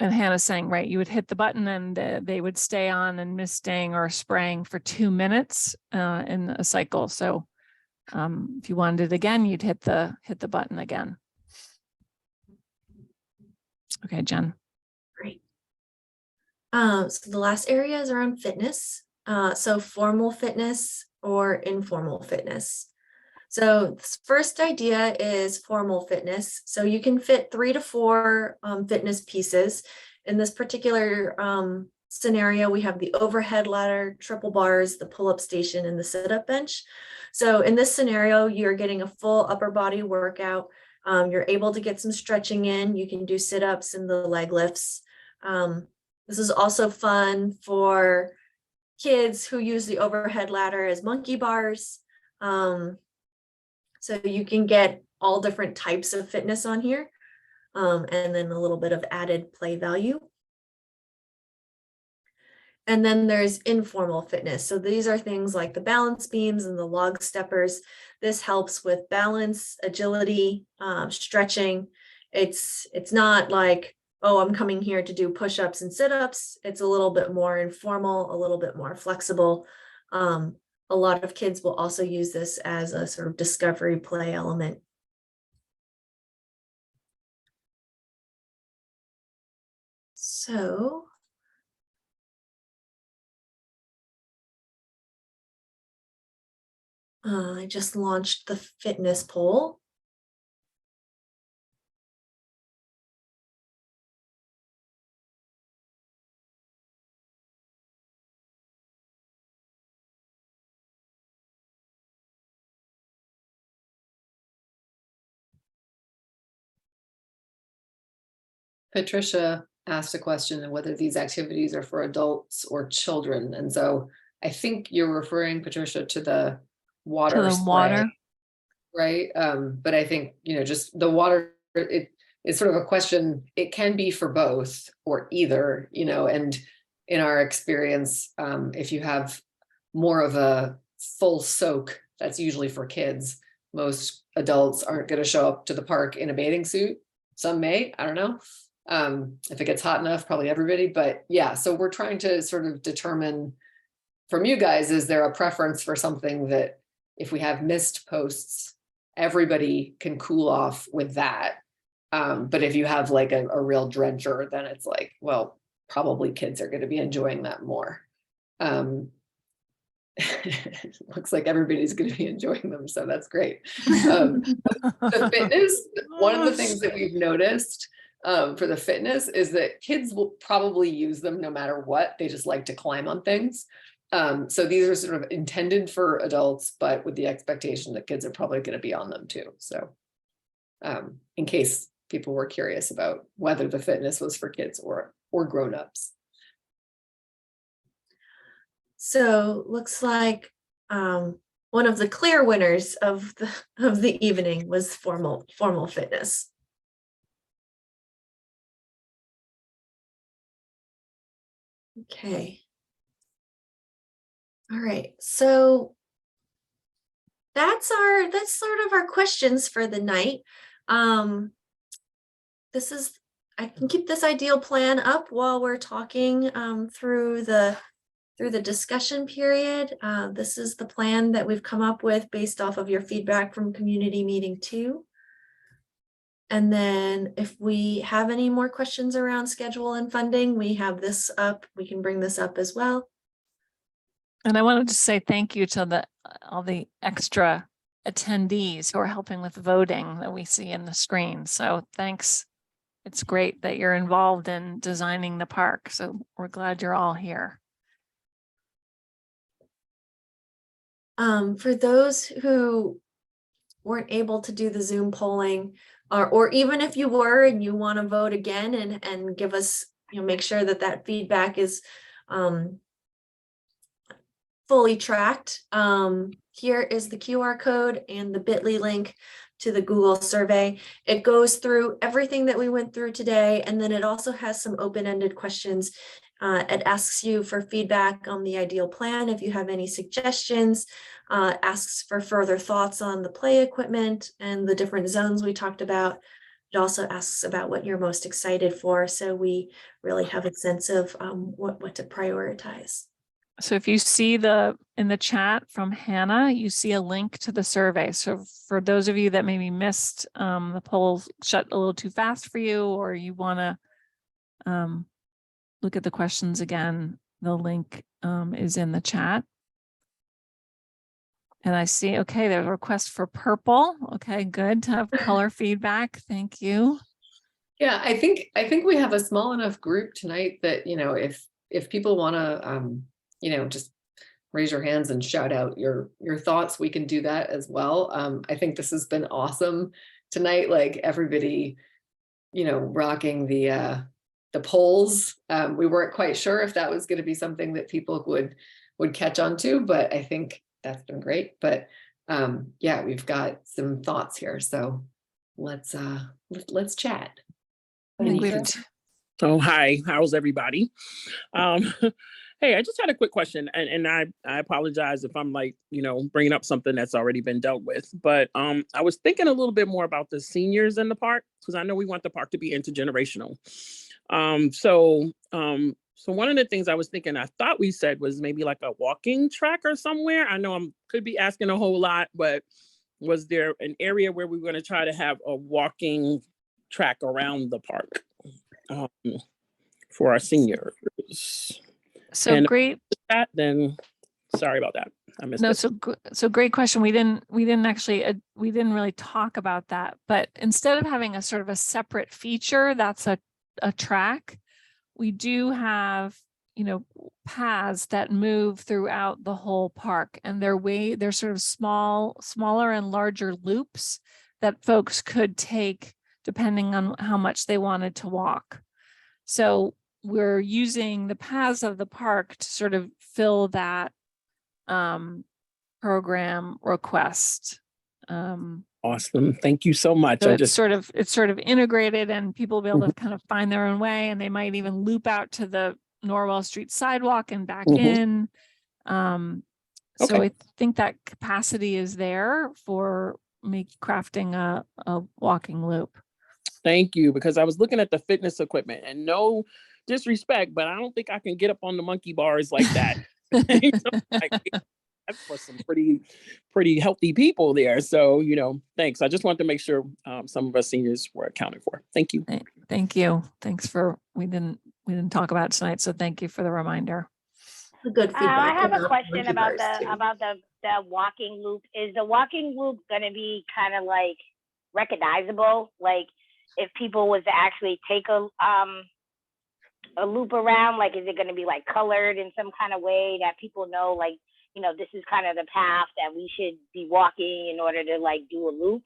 And Hannah's saying, right, you would hit the button and they would stay on and misting or spraying for 2 minutes in a cycle. So if you wanted it again, you'd hit the button again. Okay, Jen. Great. So the last area is around fitness. So formal fitness or informal fitness. So this first idea is formal fitness. So you can fit 3 to 4 fitness pieces. In this particular scenario, we have the overhead ladder, triple bars, the pull-up station, and the sit-up bench. So in this scenario, you're getting a full upper body workout. You're able to get some stretching in. You can do sit-ups and the leg lifts. This is also fun for kids who use the overhead ladder as monkey bars. So you can get all different types of fitness on here, and then a little bit of added play value. And then there's informal fitness. So these are things like the balance beams and the log steppers. This helps with balance, agility, stretching. It's not like, oh, I'm coming here to do push-ups and sit-ups. It's a little bit more informal, a little bit more flexible. A lot of kids will also use this as a sort of discovery play element. So I just launched the fitness poll. Patricia asked a question of whether these activities are for adults or children. And so I think you're referring, Patricia, to the water To the spray, water. right? But I think, just the water, it's sort of a question. It can be for both or either, and in our experience, if you have more of a full soak, that's usually for kids. Most adults aren't going to show up to the park in a bathing suit. Some may, I don't know. If it gets hot enough, probably everybody, but yeah, so we're trying to sort of determine from you guys, is there a preference for something that if we have missed posts, everybody can cool off with that. But if you have like a real drencher, then it's like, well, probably kids are going to be enjoying that more. Looks like everybody's going to be enjoying them, so that's great. The fitness, one of the things that we've noticed for the fitness is that kids will probably use them no matter what. They just like to climb on things. So these are sort of intended for adults, but with the expectation that kids are probably going to be on them too. So in case people were curious about whether the fitness was for kids or grown-ups. So looks like one of the clear winners of the evening was formal fitness. Okay. All right. So that's sort of our questions for the night. I can keep this ideal plan up while we're talking through the discussion period. This is the plan that we've come up with based off of your feedback from community meeting 2. And then if we have any more questions around schedule and funding, we have this up. We can bring this up as well. And I wanted to say thank you to all the extra attendees who are helping with voting that we see in the screen. So thanks. It's great that you're involved in designing the park. So we're glad you're all here. For those who weren't able to do the Zoom polling, or even if you were and you want to vote again and give us, make sure that feedback is fully tracked. Here is the QR code and the bit.ly link to the Google survey. It goes through everything that we went through today, and then it also has some open-ended questions. It asks you for feedback on the ideal plan if you have any suggestions, asks for further thoughts on the play equipment and the different zones we talked about. It also asks about what you're most excited for, so we really have a sense of what to prioritize. So if you see in the chat from Hannah, you see a link to the survey. So for those of you that maybe missed the poll shut a little too fast for you, or you want to look at the questions again, the link is in the chat. And I see, okay, there's a request for purple. Okay, good to have color feedback. Thank you. Yeah, I think we have a small enough group tonight that, if if people want to, just raise your hands and shout out your thoughts, we can do that as well. I think this has been awesome tonight. Like everybody, rocking the polls. We weren't quite sure if that was going to be something that people would catch on to, but I think that's been great. But yeah, we've got some thoughts here, so let's chat. I think we've Oh, hi. How's everybody? Hey, I just had a quick question, and I apologize if I'm bringing up something that's already been dealt with. But I was thinking a little bit more about the seniors in the park, because I know we want the park to be intergenerational. So one of the things I was thinking, I thought we said was maybe like a walking track or somewhere. I know I could be asking a whole lot, but was there an area where we were going to try to have a walking track around the park for our seniors? So And great. That, then sorry about that. I missed No, it. so great question. We didn't really talk about that, but instead of having a sort of a separate feature that's a track, we do have, paths that move throughout the whole park, and they're sort of smaller and larger loops that folks could take depending on how much they wanted to walk. So we're using the paths of the park to sort of fill that program request. Awesome. Thank you so much. So it's sort of integrated, and people will be able to kind of find their own way, and they might even loop out to the Norwell Street sidewalk and back in. So I think that capacity is there for crafting a walking loop. Thank you, because I was looking at the fitness equipment, and no disrespect, but I don't think I can get up on the monkey bars like that. That's for some pretty healthy people there. So, thanks. I just wanted to make sure some of us seniors were accounted for. Thank you. Thank you. Thanks we didn't talk about it tonight, so thank you for the reminder. Good feedback. I have a question about the walking loop. Is the walking loop going to be kind of like recognizable? Like if people was to actually take a loop around, like is it going to be like colored in some kind of way that people know, like, this is kind of the path that we should be walking in order to like do a loop,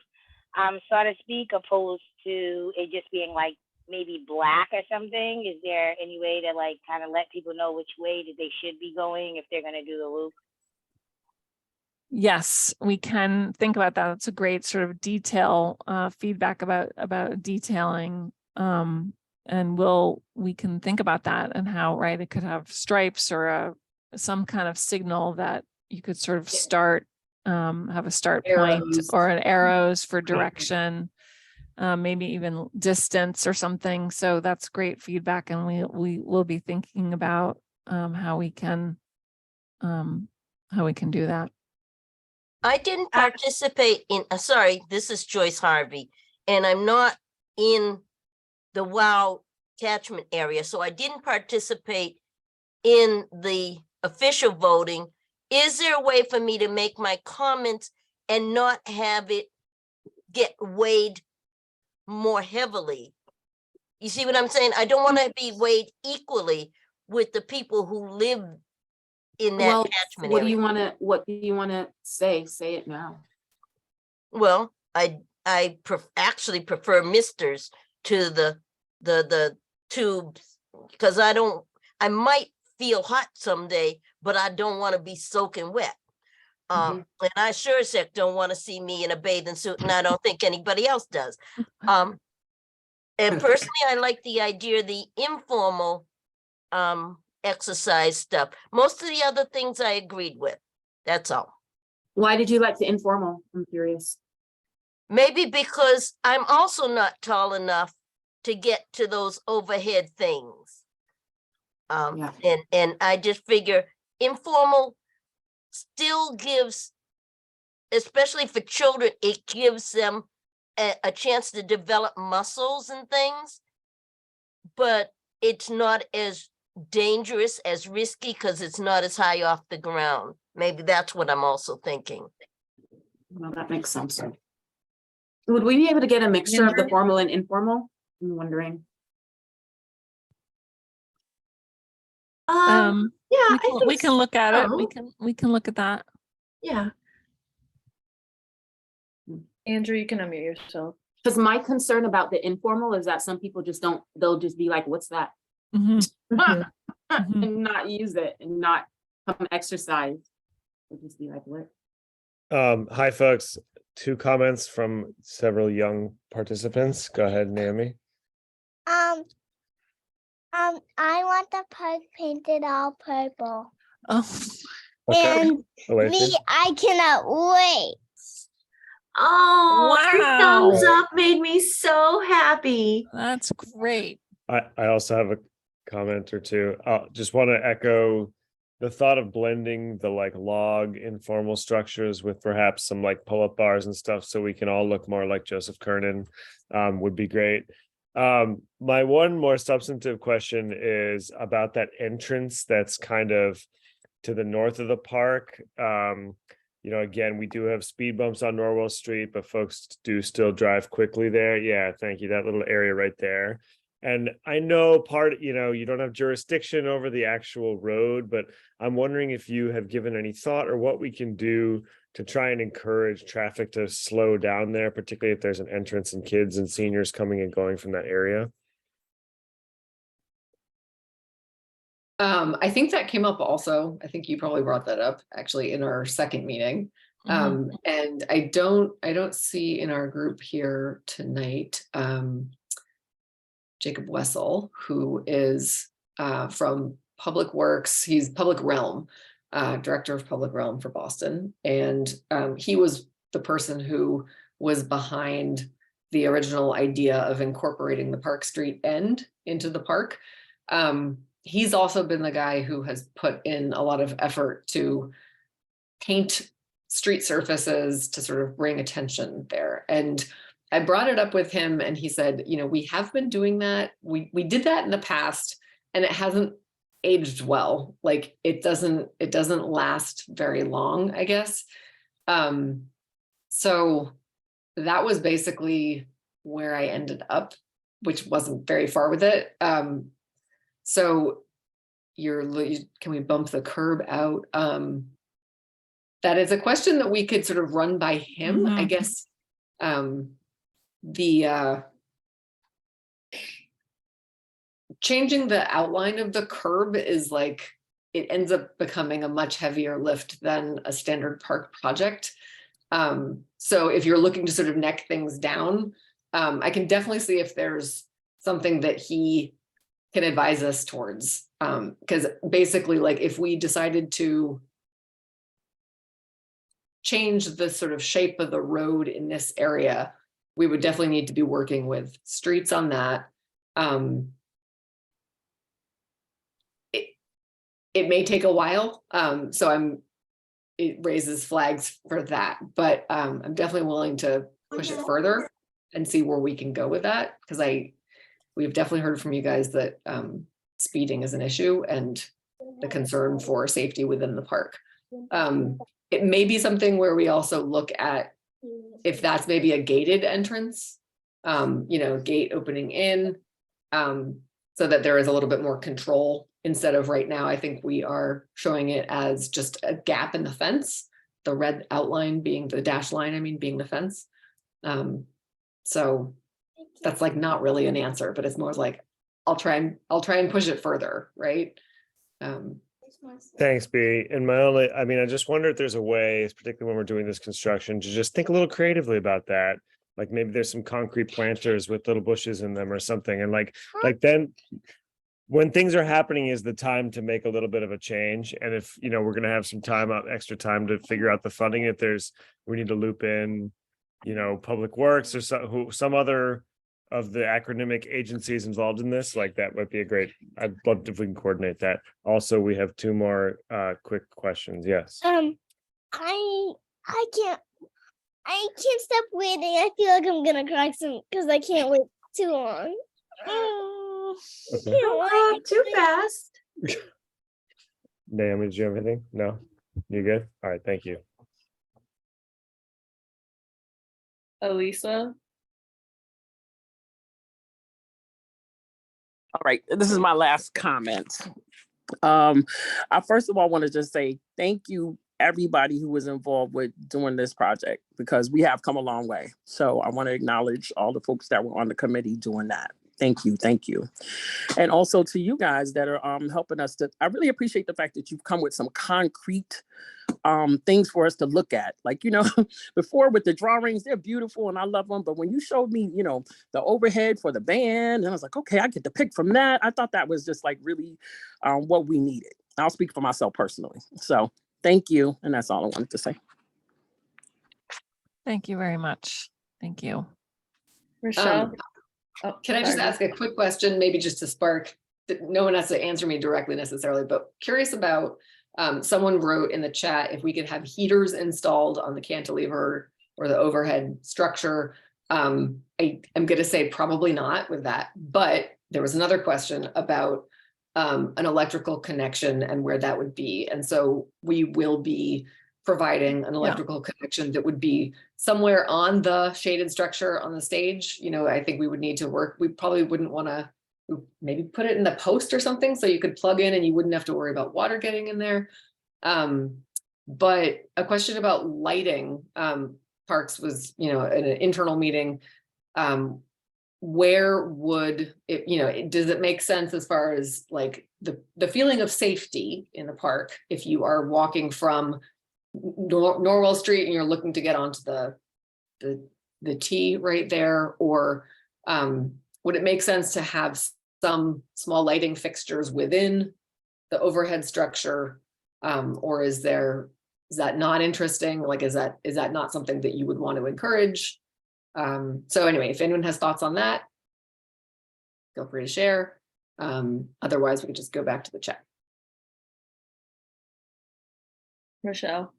so to speak, opposed to it just being like maybe black or something? Is there any way to like kind of let people know which way that they should be going if they're going to do the loop? Yes, we can think about that. It's a great sort of detail feedback about detailing. And we can think about that and how, right, it could have stripes or some kind of signal that you could sort of start, have a start point or an arrows for direction, maybe even distance or something. So that's great feedback, and we will be thinking about how we can do that. I didn't participate in, sorry, this is Joyce Harvey, and I'm not in the WOW catchment area, so I didn't participate in the official voting. Is there a way for me to make my comments and not have it get weighed more heavily? You see what I'm saying? I don't want to be weighed equally with the people who live in that catchment area. What do you want to say? Say it now. Well, I actually prefer misters to the tubes, because I might feel hot someday, but I don't want to be soaking wet. And I sure as heck don't want to see me in a bathing suit, and I don't think anybody else does. And personally, I like the idea, the informal exercise stuff. Most of the other things I agreed with. That's all. Why did you like the informal? I'm curious. Maybe because I'm also not tall enough to get to those overhead things. And I just figure informal still gives, especially for children, it gives them a chance to develop muscles and things, but it's not as dangerous, as risky, because it's not as high off the ground. Maybe that's what I'm also thinking. Well, that makes sense. Would we be able to get a mixture of the formal and informal? I'm wondering. Yeah, we I can, think we can look at it. so. We can look at that. Yeah. Andrew, you can unmute yourself. Because my concern about the informal is that some people just don't, they'll just be like, what's that? Mhm, mhm. And not use it and not come exercise. They'll just be like, what? Hi, folks. 2 comments from several young participants. Go ahead, Naomi. I want the park painted all purple. Oh, Okay. And Alexia? I cannot wait. Oh, your Wow. thumbs up made me so happy. that's great. I also have a comment or two. Just want to echo the thought of blending the like log informal structures with perhaps some like pull-up bars and stuff so we can all look more like Joseph Kernan would be great. My one more substantive question is about that entrance that's kind of to the north of the park. You know, again, we do have speed bumps on Norwell Street, but folks do still drive quickly there. Yeah, thank you. That little area right there. And I know you don't have jurisdiction over the actual road, but I'm wondering if you have given any thought or what we can do to try and encourage traffic to slow down there, particularly if there's an entrance and kids and seniors coming and going from that area. I think that came up also. I think you probably brought that up actually in our second meeting. And I don't see in our group here tonight, Jacob Wessel, who is from Public Works. He's Public Realm, Director of Public Realm for Boston. And he was the person who was behind the original idea of incorporating the Park Street end into the park. He's also been the guy who has put in a lot of effort to paint street surfaces to sort of bring attention there. And I brought it up with him and he said, you know, we have been doing that. We did that in the past and it hasn't aged well. Like it doesn't last very long, I guess. So that was basically where I ended up, which wasn't very far with it. So can we bump the curb out? That is a question that we could sort of run by him. I guess the changing the outline of the curb is like, it ends up becoming a much heavier lift than a standard park project. So if you're looking to sort of neck things down, I can definitely see if there's something that he can advise us towards. Because basically, like if we decided to change the sort of shape of the road in this area, we would definitely need to be working with streets on that. It may take a while, so it raises flags for that, but I'm definitely willing to push it further and see where we can go with that, because we've definitely heard from you guys that speeding is an issue and the concern for safety within the park. It may be something where we also look at if that's maybe a gated entrance, gate opening in, so that there is a little bit more control instead of right now. I think we are showing it as just a gap in the fence, the red outline being the dash line, being the fence. So that's like not really an answer, but it's more like, I'll try and push it further, right? Thanks, B. And I just wonder if there's a way, particularly when we're doing this construction, to just think a little creatively about that. Like maybe there's some concrete planters with little bushes in them or something. And like then when things are happening is the time to make a little bit of a change. And if, we're going to have some extra time to figure out the funding, we need to loop in, Public Works or some other of the acronymic agencies involved in this, like that might be I'd love if we can coordinate that. Also, we have 2 more quick questions. Yes. I can't stop waiting. I feel like I'm gonna cry soon because I can't wait too long. Okay. Don't cry too fast. Naomi, did you have anything? No? You good? All right, thank you. Elisa? All right, this is my last comment. I first of all want to just say thank you everybody who was involved with doing this project, because we have come a long way. So I want to acknowledge all the folks that were on the committee doing that. Thank you, thank you. And also to you guys that are helping us to, I really appreciate the fact that you've come with some concrete things for us to look at. Like, you know, before with the drawings, they're beautiful and I love them. But when you showed me, you know, the overhead for the band, and I was like, okay, I get to pick from that. I thought that was just like really what we needed. I'll speak for myself personally. So thank you. And that's all I wanted to say. Thank you very much. Thank you. Rochelle? Can I just sorry. ask a quick question, maybe just to spark, no one has to answer me directly necessarily, but curious about, someone wrote in the chat if we could have heaters installed on the cantilever or the overhead structure. I'm going to say probably not with that, but there was another question about an electrical connection and where that would be. And so we will be providing an electrical connection that would be somewhere on the shaded structure on the stage. You know, I think we would need to work, we probably wouldn't want to maybe put it in the post or something so you could plug in and you wouldn't have to worry about water getting in there. But a question about lighting, Parks was, you know, in an internal meeting, where would it, you know, does it make sense as far as like the feeling of safety in the park if you are walking from Norwell Street and you're looking to get onto the T right there, or would it make sense to have some small lighting fixtures within the overhead structure, or is that not interesting? Like, is that not something that you would want to encourage? So anyway, if anyone has thoughts on that, feel free to share. Otherwise, we can just go back to the chat. Rochelle?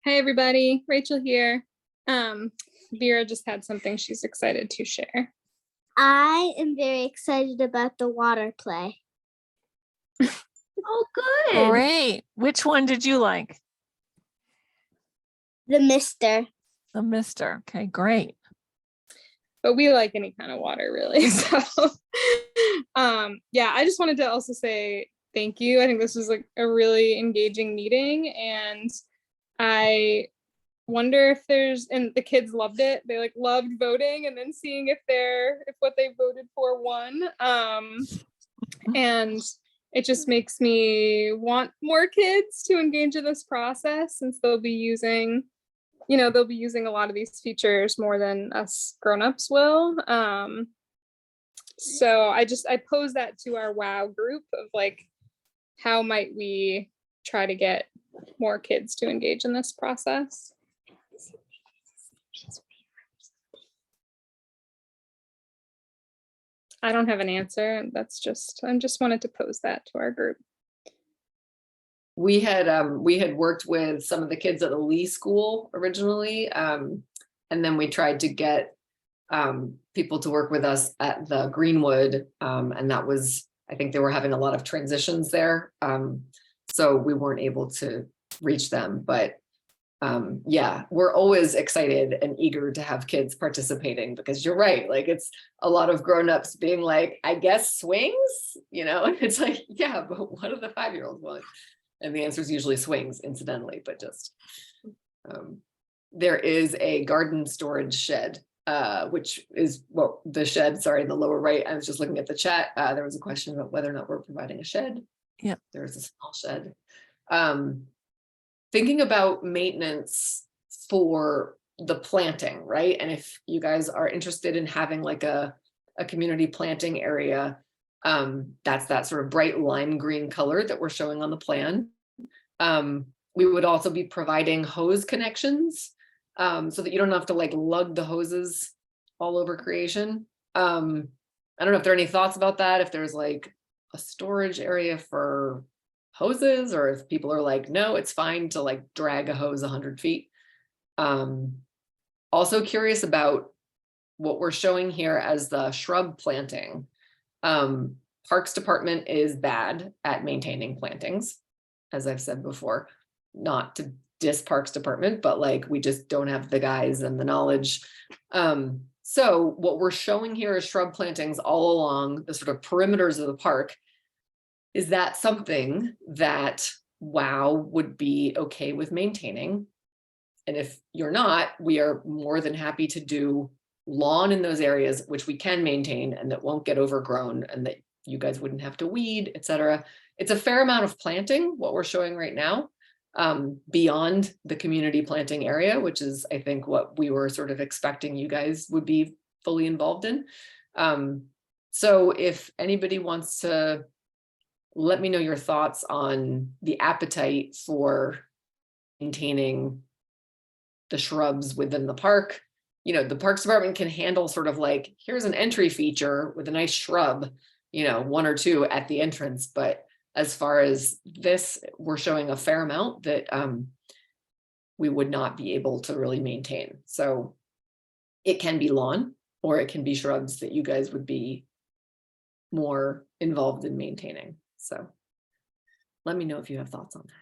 Hi, everybody. Rachel here. Vera just had something she's excited to share. I am very excited about the water play. Oh, good. Great. Which one did you like? The mister. The mister. Okay, great. But we like any kind of water, really. So yeah, I just wanted to also say thank you. I think this was like a really engaging meeting, and I wonder if there's, and the kids loved it. They like loved voting and then seeing if what they voted for won. And it just makes me want more kids to engage in this process, since they'll be using a lot of these features more than us grownups will. So I pose that to our WOW group of like, how might we try to get more kids to engage in this process? I don't have an answer. I just wanted to pose that to our group. We had worked with some of the kids at the Lee School originally, and then we tried to get people to work with us at the Greenwood, and that was, I think they were having a lot of transitions there, so we weren't able to reach them. But yeah, we're always excited and eager to have kids participating, because you're right, like it's a lot of grown-ups being like, I guess swings, you know, and it's like, yeah, but what do the 5-year-olds want? And the answer is usually swings, incidentally, but just there is a garden storage shed, which is, well, the shed, sorry, in the lower right. I was just looking at the chat. There was a question about whether or not we're providing a shed. Yeah, there's a small shed. Thinking about maintenance for the planting, right? And if you guys are interested in having like a community planting area, that's that sort of bright lime green color that we're showing on the plan. We would also be providing hose connections, so that you don't have to like lug the hoses all over creation. I don't know if there are any thoughts about that, if there's like a storage area for hoses, or if people are like, no, it's fine to like drag a hose 100 feet. Also curious about what we're showing here as the shrub planting. Parks Department is bad at maintaining plantings, as I've said before, not to diss Parks Department, but like we just don't have the guys and the knowledge. So what we're showing here is shrub plantings all along the sort of perimeters of the park. Is that something that WOW would be okay with maintaining? And if you're not, we are more than happy to do lawn in those areas, which we can maintain and that won't get overgrown and that you guys wouldn't have to weed, et cetera. It's a fair amount of planting, what we're showing right now, beyond the community planting area, which is, I think, what we were sort of expecting you guys would be fully involved in. So if anybody wants to let me know your thoughts on the appetite for maintaining the shrubs within the park. You know, the Parks Department can handle sort of like, here's an entry feature with a nice shrub, you know, 1 or 2 at the entrance. But as far as this, we're showing a fair amount that we would not be able to really maintain. So it can be lawn or it can be shrubs that you guys would be more involved in maintaining. So let me know if you have thoughts on that.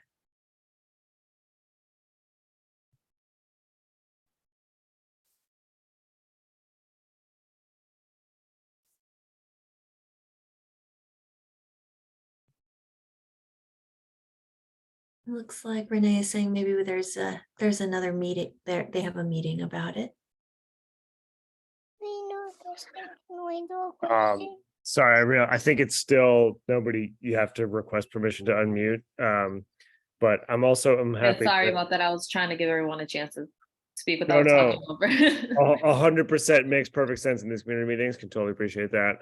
Looks like Renee is saying maybe there's another meeting there. They have a meeting about it. Sorry, I think it's still nobody, you have to request permission to unmute. But I'm happy. Sorry about that. I was trying to give everyone a chance to speak No, without talking over. 100% makes perfect sense in these community meetings. Can totally appreciate that.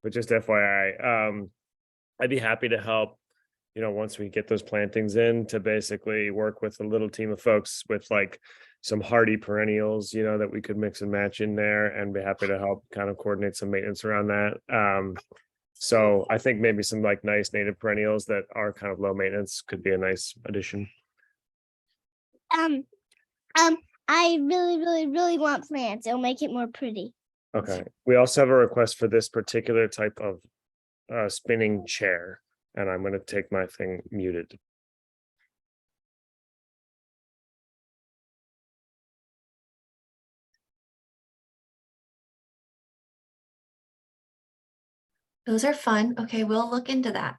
But just FYI, I'd be happy to help, you know, once we get those plantings in, to basically work with a little team of folks with like some hardy perennials, you know, that we could mix and match in there, and be happy to help kind of coordinate some maintenance around that. So I think maybe some like nice native perennials that are kind of low maintenance could be a nice addition. I really want plants. It'll make it more pretty. Okay. We also have a request for this particular type of spinning chair, and I'm going to take my thing muted. Those are fun. Okay, we'll look into that.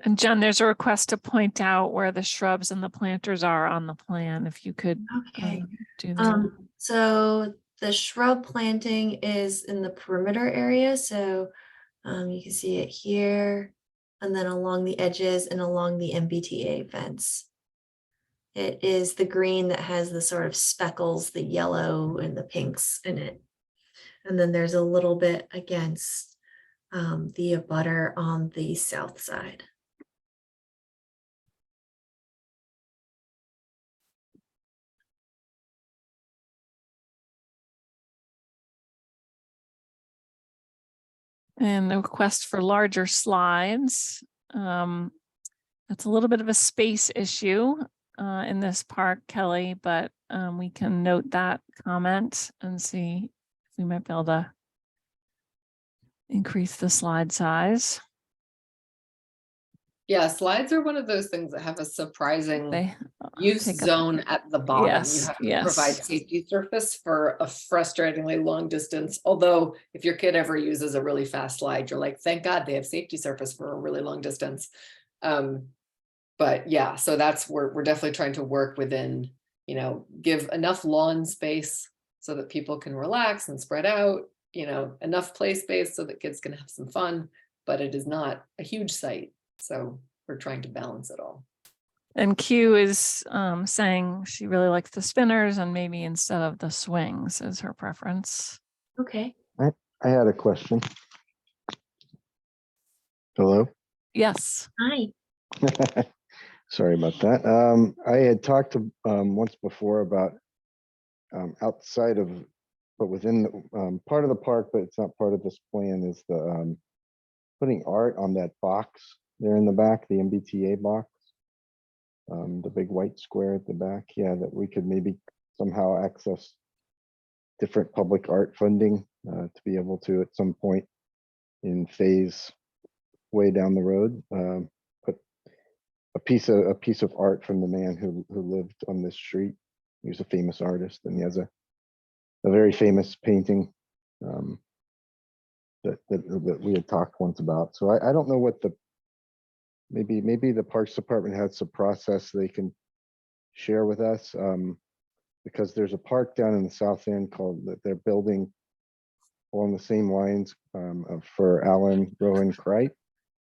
And Jen, there's a request to point out where the shrubs and the planters are on the plan, if you could Okay. do that. So the shrub planting is in the perimeter area. So you can see it here and then along the edges and along the MBTA fence. It is the green that has the sort of speckles, the yellow and the pinks in it. And then there's a little bit against the abutter on the south side. And the request for larger slides. That's a little bit of a space issue in this park, Kelly, but we can note that comment and see if we might be able to increase the slide size. Yeah, slides are one of those things that have a surprising They use take up- zone at the bottom. You Yes, have to yes. provide safety surface for a frustratingly long distance. Although if your kid ever uses a really fast slide, you're like, thank God they have safety surface for a really long distance. But yeah, so that's where we're definitely trying to work within, you know, give enough lawn space so that people can relax and spread out, you know, enough play space so that kids can have some fun, but it is not a huge site. So we're trying to balance it all. And Q is saying she really likes the spinners and maybe instead of the swings is her preference. Okay. I had a question. Hello? Yes. Hi. Sorry about that. I had talked to once before about outside of, but within the part of the park, but it's not part of this plan, is the putting art on that box there in the back, the MBTA box. The big white square at the back. Yeah, that we could maybe somehow access different public art funding to be able to at some point in phase way down the road put a piece of art from the man who lived on this street. He was a famous artist, and he has a a very famous painting that we had talked once about. So I don't know what maybe the Parks Department has some process they can share with us, because there's a park down in the south end called that they're building along the same lines for Alan Rowan Cright,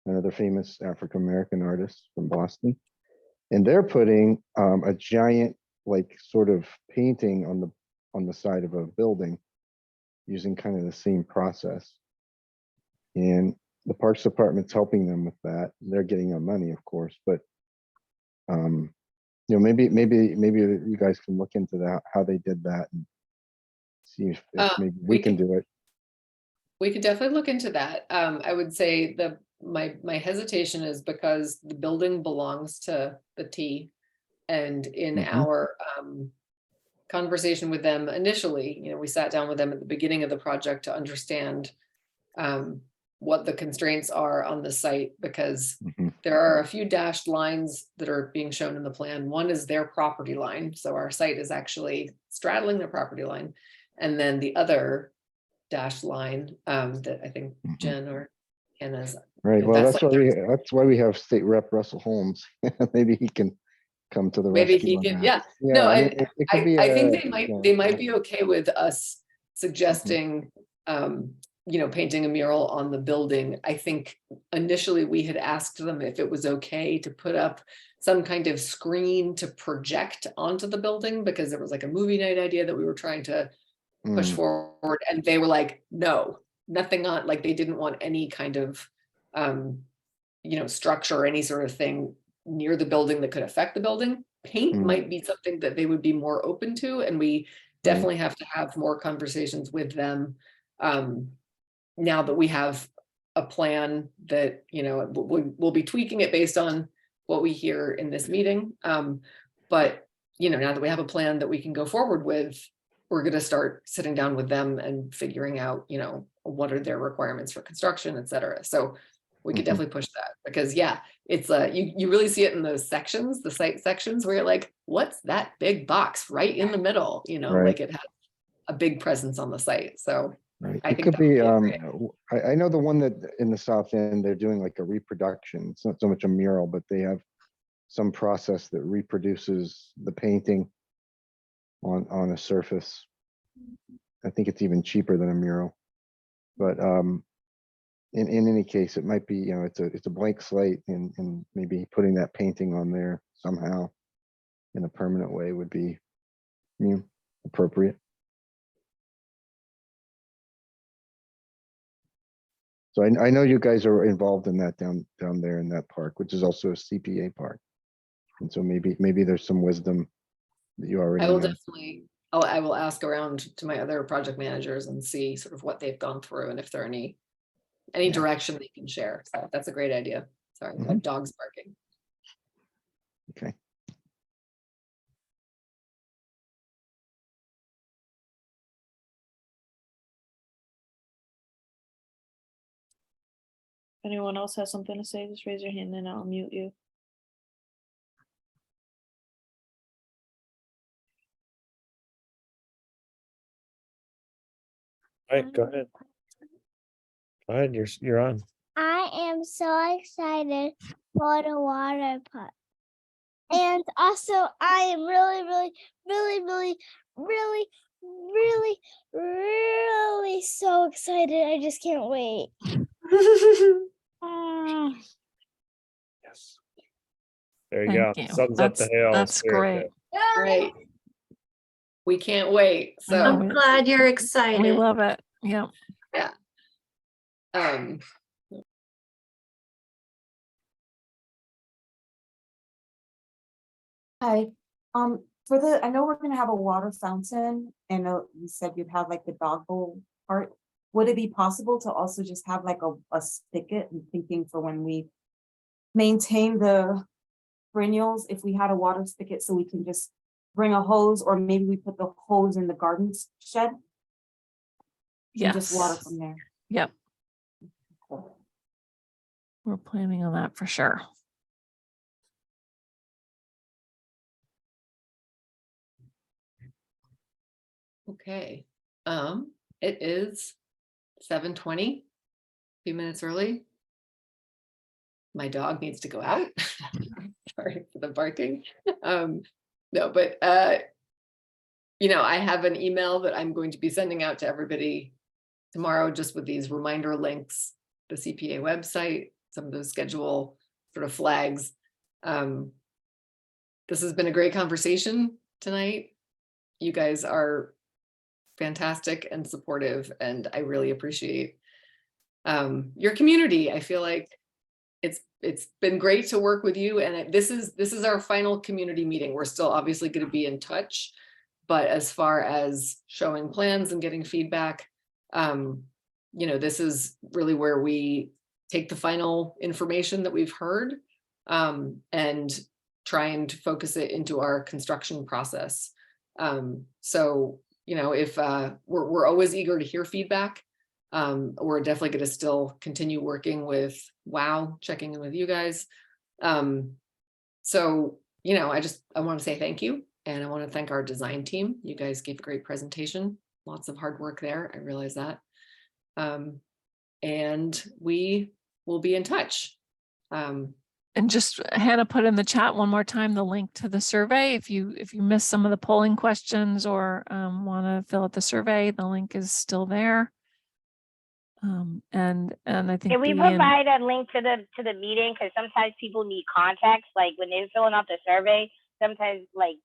another famous African American artist from Boston, and they're putting a giant like sort of painting on the side of a building using kind of the same process. And the Parks Department's helping them with that. They're getting their money, of course, but you know, maybe you guys can look into that, how they did that, and see if maybe we can do it. We could definitely look into that. I would say my hesitation is because the building belongs to the T, and in our conversation with them initially, you know, we sat down with them at the beginning of the project to understand what the constraints are on the site, because there are a few dashed lines that are being shown in the plan. One is their property line, so our site is actually straddling their property line, and then the other dashed line that I think Jen or Hannah's. Right. Well, that's like that's why we have State Rep Russell Holmes. Maybe he can come to the maybe rescue. he on can, that. yeah. Yeah, No, I mean, it could be I think yeah. they might be okay with us suggesting you know, painting a mural on the building. I think initially we had asked them if it was okay to put up some kind of screen to project onto the building, because there was like a movie night idea that we were trying to push forward, and they were like, no, nothing on, like they didn't want any kind of you know, structure or any sort of thing near the building that could affect the building. Paint might be something that they would be more open to, and we definitely have to have more conversations with them now that we have a plan that, you know, we'll be tweaking it based on what we hear in this meeting. But, you know, now that we have a plan that we can go forward with, we're going to start sitting down with them and figuring out, you know, what are their requirements for construction, et cetera. So we could definitely push that, because yeah, it's you really see it in those sections, the site sections, where you're like, what's that big box right in the middle? You know, like it has a big presence on the site. So Right. I It think could that would be, be a great I know the one that in the south end, they're doing like a reproduction. It's not so much a mural, but they have some process that reproduces the painting on a surface. I think it's even cheaper than a mural. But in any case, it might be, you know, it's a blank slate, and maybe putting that painting on there somehow in a permanent way would be, you know, appropriate. So I know you guys are involved in that down there in that park, which is also a CPA park. And so maybe there's some wisdom that you already I will know. definitely, I will ask around to my other project managers and see sort of what they've gone through and if there are any direction they can share. So that's a great idea. Sorry, my dog's barking. Okay. If anyone else has something to say, just raise your hand and I'll mute you. All right, go ahead. Go ahead, you're on. I am so excited for the water park. And also I am really so excited. I just can't wait. Yes. There you Thank go. you. Sums up the Hale That's spirit great. Great. We can't wait. I know, So I'm glad you're we excited. love it. Yeah. yeah. Hi, I know we're gonna have a water fountain, and you said you'd have like the dog bowl part. Would it be possible to also just have like a spigot? I'm thinking for when we maintain the perennials, if we had a water spigot, so we can just bring a hose, or maybe we put the hose in the garden shed and just water Yes. from there. Yep. We're planning on that for sure. Okay. It is 7:20, a few minutes early. My dog needs to go out. Sorry for the barking. No, but I have an email that I'm going to be sending out to everybody tomorrow, just with these reminder links, the CPA website, some of those schedule sort of flags. This has been a great conversation tonight. You guys are fantastic and supportive, and I really appreciate your community. I feel like it's been great to work with you, and this is our final community meeting. We're still obviously going to be in touch, but as far as showing plans and getting feedback, this is really where we take the final information that we've heard and try and focus it into our construction process. So if we're always eager to hear feedback. We're definitely going to still continue working with WOW, checking in with you guys. So I want to say thank you, and I want to thank our design team. You guys gave a great presentation, lots of hard work there. I realize that. And we will be in touch. And just Hannah put in the chat one more time the link to the survey. If you missed some of the polling questions or want to fill out the survey, the link is still there. And I think Can we provide a link to the meeting? Because sometimes people need context, like when they're filling out the survey, sometimes like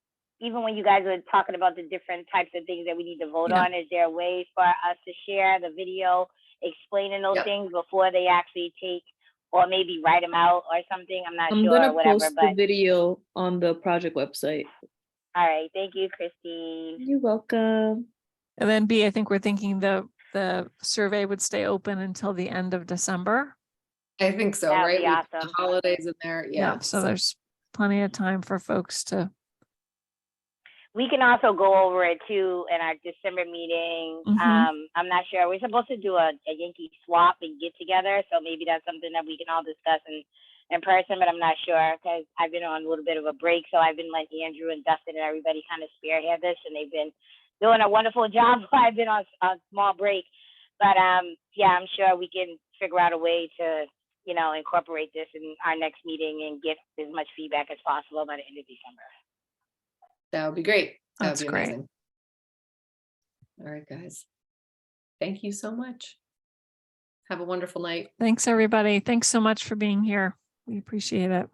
even when you guys are talking about the different types of things that we need to vote on, is there a way for us to share the video explaining those things before they actually take, or maybe write them out or something? I'm not sure. I'm gonna or whatever, post but the video on the project website. all right, thank you, Christine. You're welcome. And then B, I think we're thinking the survey would stay open until the end of December. I think so, That would right? be We've got awesome. the holidays in there. Yeah. So there's plenty of time for folks to. We can also go over it too in our December meeting. I'm not sure. We're supposed to do a Yankee swap and get together. So maybe that's something that we can all discuss in person, but I'm not sure because I've been on a little bit of a break. So I've been letting Andrew and Dustin and everybody kind of spearhead this, and they've been doing a wonderful job while I've been on a small break. But yeah, I'm sure we can figure out a way to, incorporate this in our next meeting and get as much feedback as possible by the end of December. That would be great. That That's would be great. amazing. All right, guys. Thank you so much. Have a wonderful night. Thanks, everybody. Thanks so much for being here. We appreciate it.